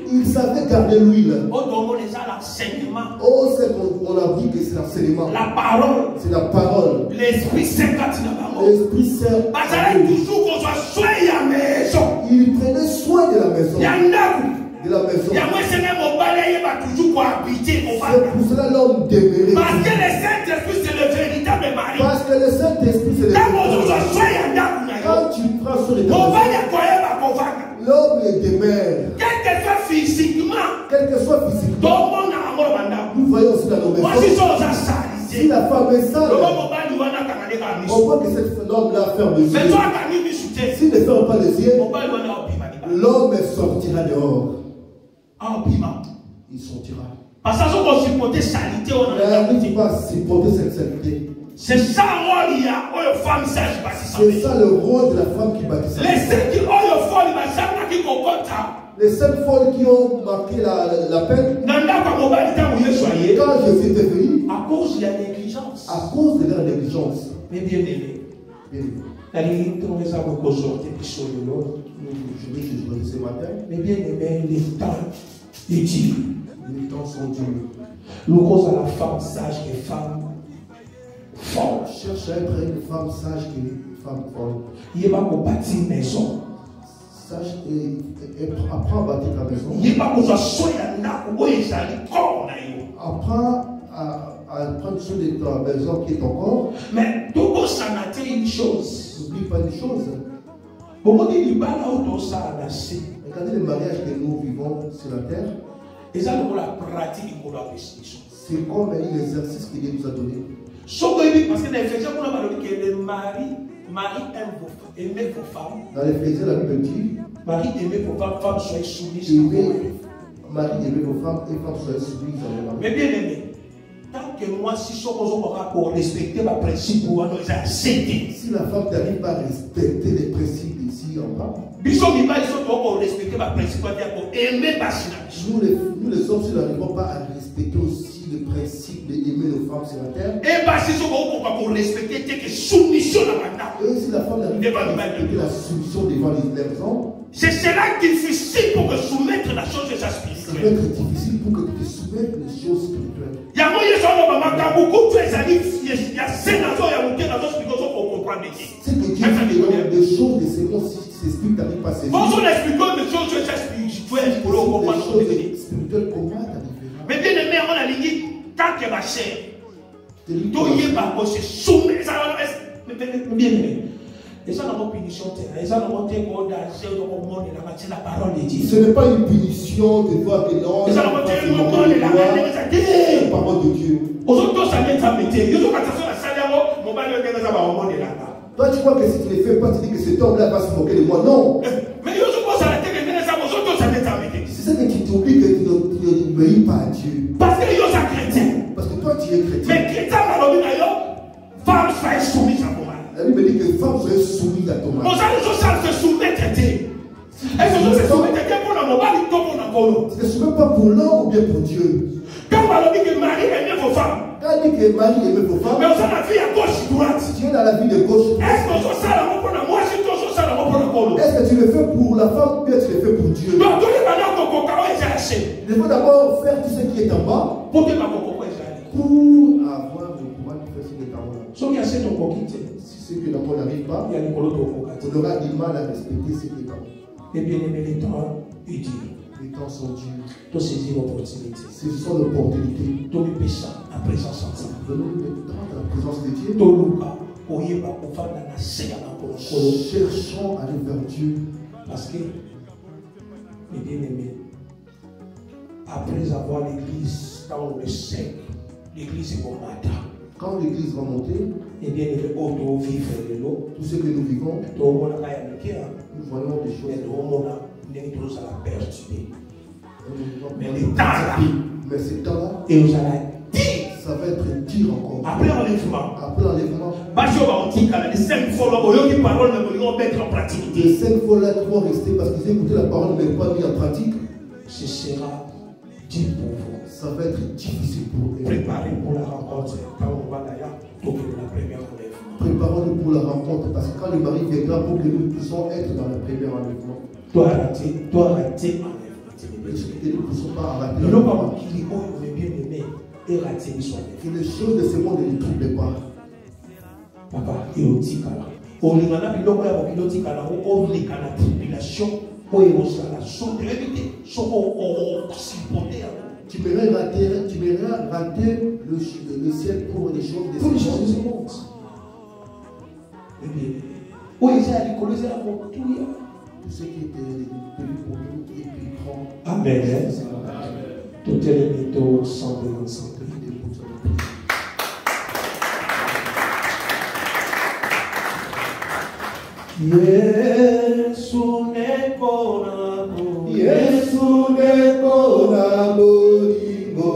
ils savaient garder l'huile. Oh, c'est qu'on a dit que c'est l'enseignement.
La parole.
C'est la parole.
L'Esprit Saint.
L'Esprit Saint.
Toujours qu'on soit soin à la maison.
Il prenait soin de la maison. De la maison. C'est pour cela l'homme demeurait.
Parce que le Saint-Esprit c'est le véritable mari.
Parce que le Saint-Esprit c'est le véritable. Quand tu prends sur les maison, l'homme demeure.
Quel que soit physiquement.
Nous voyons aussi dans nos maisons. Si la femme est sale, on voit que cet homme-là ferme les yeux. S'il ne ferme pas les yeux, l'homme sortira dehors. Il sortira.
Parce qu'on supporter salité, on
ne peut pas supporter cette saleté.
C'est ça le femme sage.
C'est ça le rôle de la femme qui bâtit. Les 5 folles qui ont marqué la peine. Quand je suis devenu,
à cause de la négligence.
À cause de leur négligence.
Mais bien aimé.
Bien aimé. Je dis que je redis ce matin.
Mais bien aimé, les temps est dur.
Les temps sont durs.
Le cause à la femme sage et femme folle.
Cherche à être une femme sage et une femme folle.
Il va qu'on bâtir une maison.
Sage et apprends à bâtir ta maison.
Il va qu'on soit soigné
apprends à prendre soin de ta maison qui est ton corps.
Mais tout ça n'a été une chose.
N'oublie pas une chose.
Comment il va là où ça a naissé?
Regardez le mariage que nous vivons sur la terre.
Et ça, c'est la pratique qu'on a fait.
C'est comme un exercice qu'il nous a donné.
Parce que dans l'Éphésiens, on a dit que le mari aimez vos femmes.
Dans l'Éphésiens, la Bible dit
mari aimez vos femmes, femmes soyez soumises.
Mari aimez vos femmes et femmes soyez soumises à vos maris.
Mais bien aimé, tant que moi, si je pour respecter ma principe, pour nous accepter.
Si la femme n'arrive pas à respecter les principes ici en bas,
nous
les hommes, si nous n'arrivons pas à respecter aussi le principe d'aimer nos femmes sur la terre,
et
si la femme n'arrive pas à respecter la soumission devant les hommes,
c'est cela difficile pour que soumettre la chose spirituelle.
Ça peut être difficile pour que tu te soumettes les choses spirituelles.
Il y a moyen de beaucoup de il y a 5 ans, il y a pour comprendre.
C'est que Dieu dit des choses de ces mots si tu t'expliques, tu n'arrives pas à saisir.
Quand on explique des choses spirituelles, pour comprendre
les choses spirituelles, comment t'arrives?
Mais bien aimé, on a dit, tant que ma chair, tu y es pas, c'est soumettre. Bien aimé. Et ça n'a pas punition terre. Et ça n'a pas été la parole de Dieu.
Ce n'est pas une punition de voir que non.
Et ça n'a pas été la
parole de Dieu. Toi, tu crois que si tu ne le fais pas, tu dis que cet homme-là va se moquer de moi. Non.
Mais
c'est ça que tu t'oublies que tu n'obéis pas à Dieu.
Parce que tu es chrétien.
Parce que toi, tu es chrétien.
Mais chrétien, femme soit soumise à ton mari.
La Bible dit que femme soit soumise à ton mari.
Se soumettre à Dieu. Est-ce que se soumettre à Dieu pour la mobile ou pour la colo?
Tu ne te soumets pas pour l'homme ou bien pour Dieu.
Quand on dit que Marie aimait vos femmes.
Quand on dit que Marie aimait vos femmes.
Mais on s'en a vu à gauche et droite.
Tu es dans la vie de gauche.
Est-ce que ça la pour la moi, je suis ça la pour la colo?
Est-ce que tu le fais pour la femme ou bien tu le fais pour Dieu?
Non, tous les malheurs qu'on a acheté.
Il faut d'abord faire tout ce qui est en bas.
Pour avoir le
courage de faire ce qui est en haut. Si ce qui est en haut n'arrive pas, on aura du mal à respecter ce qui est en haut.
Et bien aimé, les temps est dur.
Les temps sont durs.
Tu saisis l'opportunité.
Ce sont l'opportunité.
Tu le péché en présence ensemble.
Donnons le temps dans la présence de Dieu. Cherchons à aller vers Dieu.
Parce que, mes bien-aimés, après avoir l'église dans le siècle, l'église est comme matin.
Quand l'église va monter,
et bien auto vivre de l'eau,
tout ce que nous vivons,
nous voyons
des choses.
Et nous allons perturber. Mais les temps là,
mais ces temps-là,
et nous allons dire,
ça va être dur encore.
Après l'enlèvement, les 5 fois qui parole ne vont mettre en pratique.
Les 5 fois là qui vont rester parce qu'ils écoutaient la parole mais pas mis en pratique.
Ce sera dur pour vous.
Ça va être difficile pour eux.
Préparez pour la rencontre. Quand on va d'ailleurs, pour que la première enlèvement.
Préparons-nous pour la rencontre, parce que quand le mari viendra, pour que nous puissions être dans la première enlèvement.
Toi rater enlèvement.
Et nous ne puissions pas rater
Le
l'enlèvement.
qui dit, oh, il est bien aimé, et rater son enlèvement.
Que les choses de ce monde ne les troublent pas.
Papa, il dit kala. On y en a biloko ya bokiloti kala, on y a la tribulation, on y a la son de l'éviter, son supporter.
Tu verras rater le ciel pour les choses de ce monde.
Oui, c'est à l'école, c'est à mon tout.
Tout ce qui était prévu pour nous est plus grand.
Amen. Tout est le métaux semblent ensemble. Yesu nekona mo,
Yesu nekona bolingo,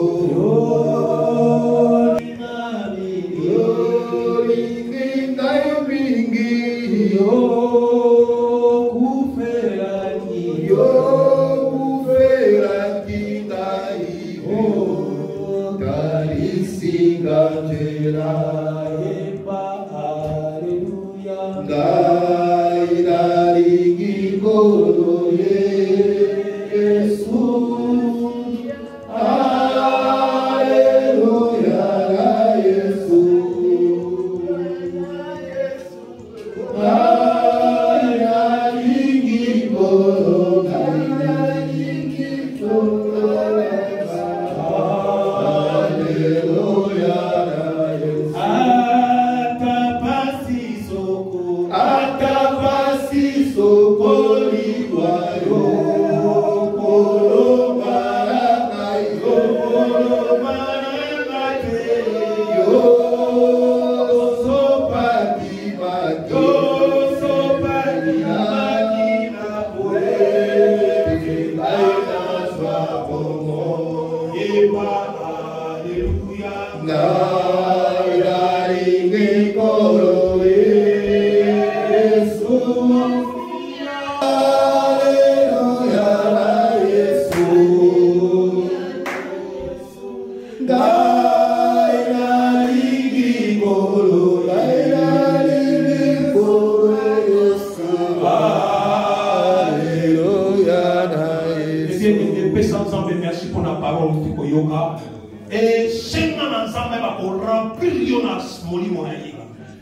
yolingi nayo mingi, yokuferaki naibo, kalisinga njera.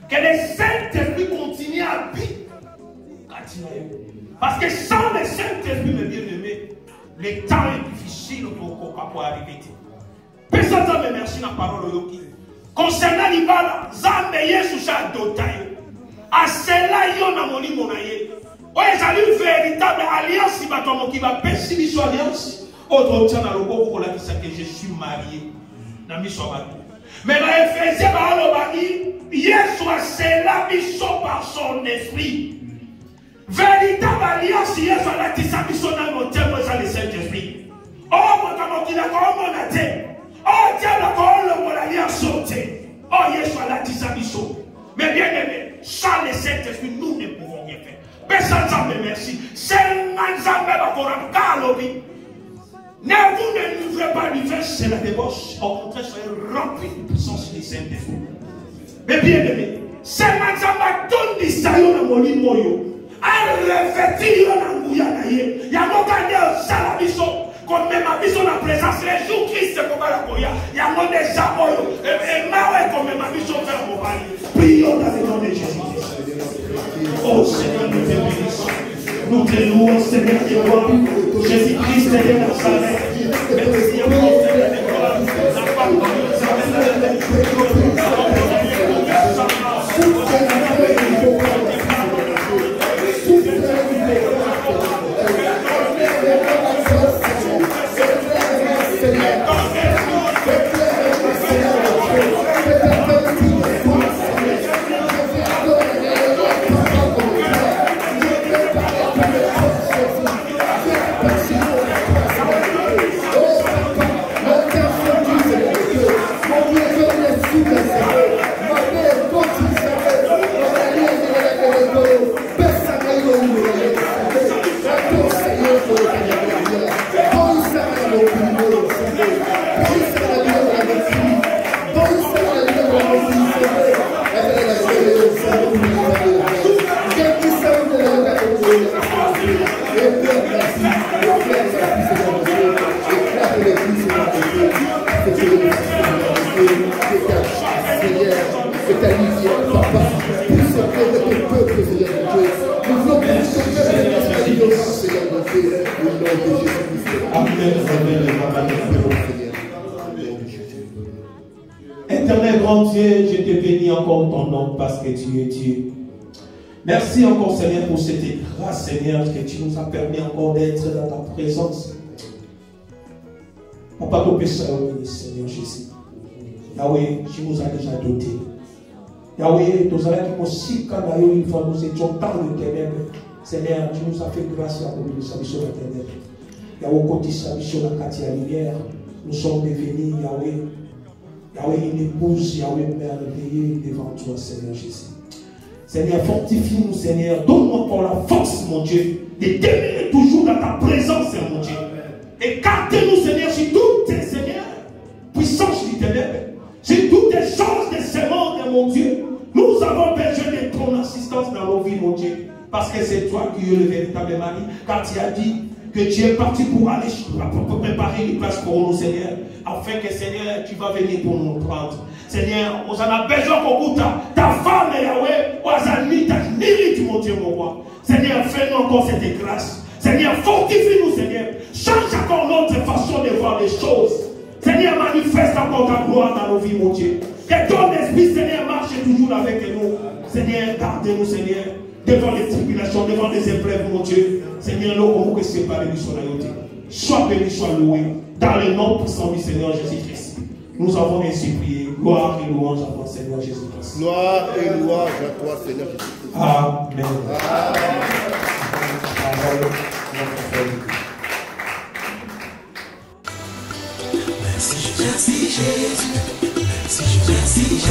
Que les Saint-Esprit continuent à vivre. Parce que sans le Saint-Esprit, mes bien-aimés, le temps est difficile pour arriver. Personne ne me merci dans la parole. Concernant l'Ibala, Zambe Yesu sa dotaye. À cela, yon a moni monaye. Ouais, ça une véritable alliance qui va persister sur alliance. Autre tient dans le beau pour la que je suis marié. Dans mes mais dans Ephésiens, Yesu a cela par son esprit. Véritable alliance, Yesu a tissé dans nos temples dans le Saint-Esprit. Oh, mon Dieu, mon Dieu. Oh, Dieu, l'alliance sautée. Oh, Yesu a tissé. Mais bien aimé, sans le Saint-Esprit, nous ne pouvons rien faire. Personne ne merci. C'est un Zambé ne vous ne livrez pas l'hiver, c'est la débauche. Au contraire, soyez remplis de puissance du Saint-Esprit. Mais bien aimé, c'est Mazamba donne des saillons dans mon lit moyo. A revêtir yon angouya naye. Y'a mon gagné salabiso. Comme même ma vision la présence, les jours Christ c'est comme la koya. Y'a mon déjà moyo. Et mawe comme même ma vision faire mon mari. Prions dans le nom de Jésus. Oh Seigneur, nous te bénissons. Nous te louons, Seigneur de gloire. Jésus-Christ est de Nazareth. Merci à vous, Seigneur de gloire. La parole de Éternel grand Dieu, je te bénis encore ton nom parce que tu es Dieu. Merci encore Seigneur pour cette grâce Seigneur que tu nous as permis encore d'être dans ta présence. Papa, ton péché Seigneur Jésus. Yahweh, tu nous as déjà dotés. Yahweh, nous avons aussi quand nous étions dans le ténèbre. Seigneur, tu nous as fait grâce à nous de sa mission de la ténèbre. Yahweh, quand tu sa mission de la lumière, nous sommes devenus Yahweh. Yahweh, une épouse, Yahweh, merveilleux devant toi, Seigneur Jésus. Seigneur, fortifie-nous, Seigneur. Donne-nous encore la force, mon Dieu, de demeurer toujours dans ta présence, mon Dieu. Écarte-nous, Seigneur, sur toutes tes, Seigneur, puissances du ténèbre, sur toutes les choses de ce monde, mon Dieu. Nous avons besoin de ton assistance dans nos vies, mon Dieu. Parce que c'est toi qui es le véritable mari. Car tu as dit que tu es parti pour aller pour préparer une place pour nous, Seigneur. Afin que, Seigneur, tu vas venir pour nous prendre. Seigneur, on en a besoin pour ta femme, Yahweh. On a mis ta mérite, mon Dieu, mon roi. Seigneur, fais-nous encore cette grâce. Seigneur, fortifie-nous, Seigneur. Change encore notre façon de voir les choses. Seigneur, manifeste encore ta gloire dans nos vies, mon Dieu. Que ton esprit, Seigneur, marche toujours avec nous. Seigneur, gardez-nous, Seigneur, devant les tribulations, devant les épreuves, mon Dieu. Seigneur, nous, comment que c'est pas béni sur la route. Sois béni, sois loué. Dans le nom puissant du Seigneur Jésus-Christ. Nous avons ainsi prié. Gloire et louange à toi, Seigneur Jésus-Christ.
Gloire et louange à toi, Seigneur Jésus-Christ.
Amen.
Merci Jésus, merci Jésus.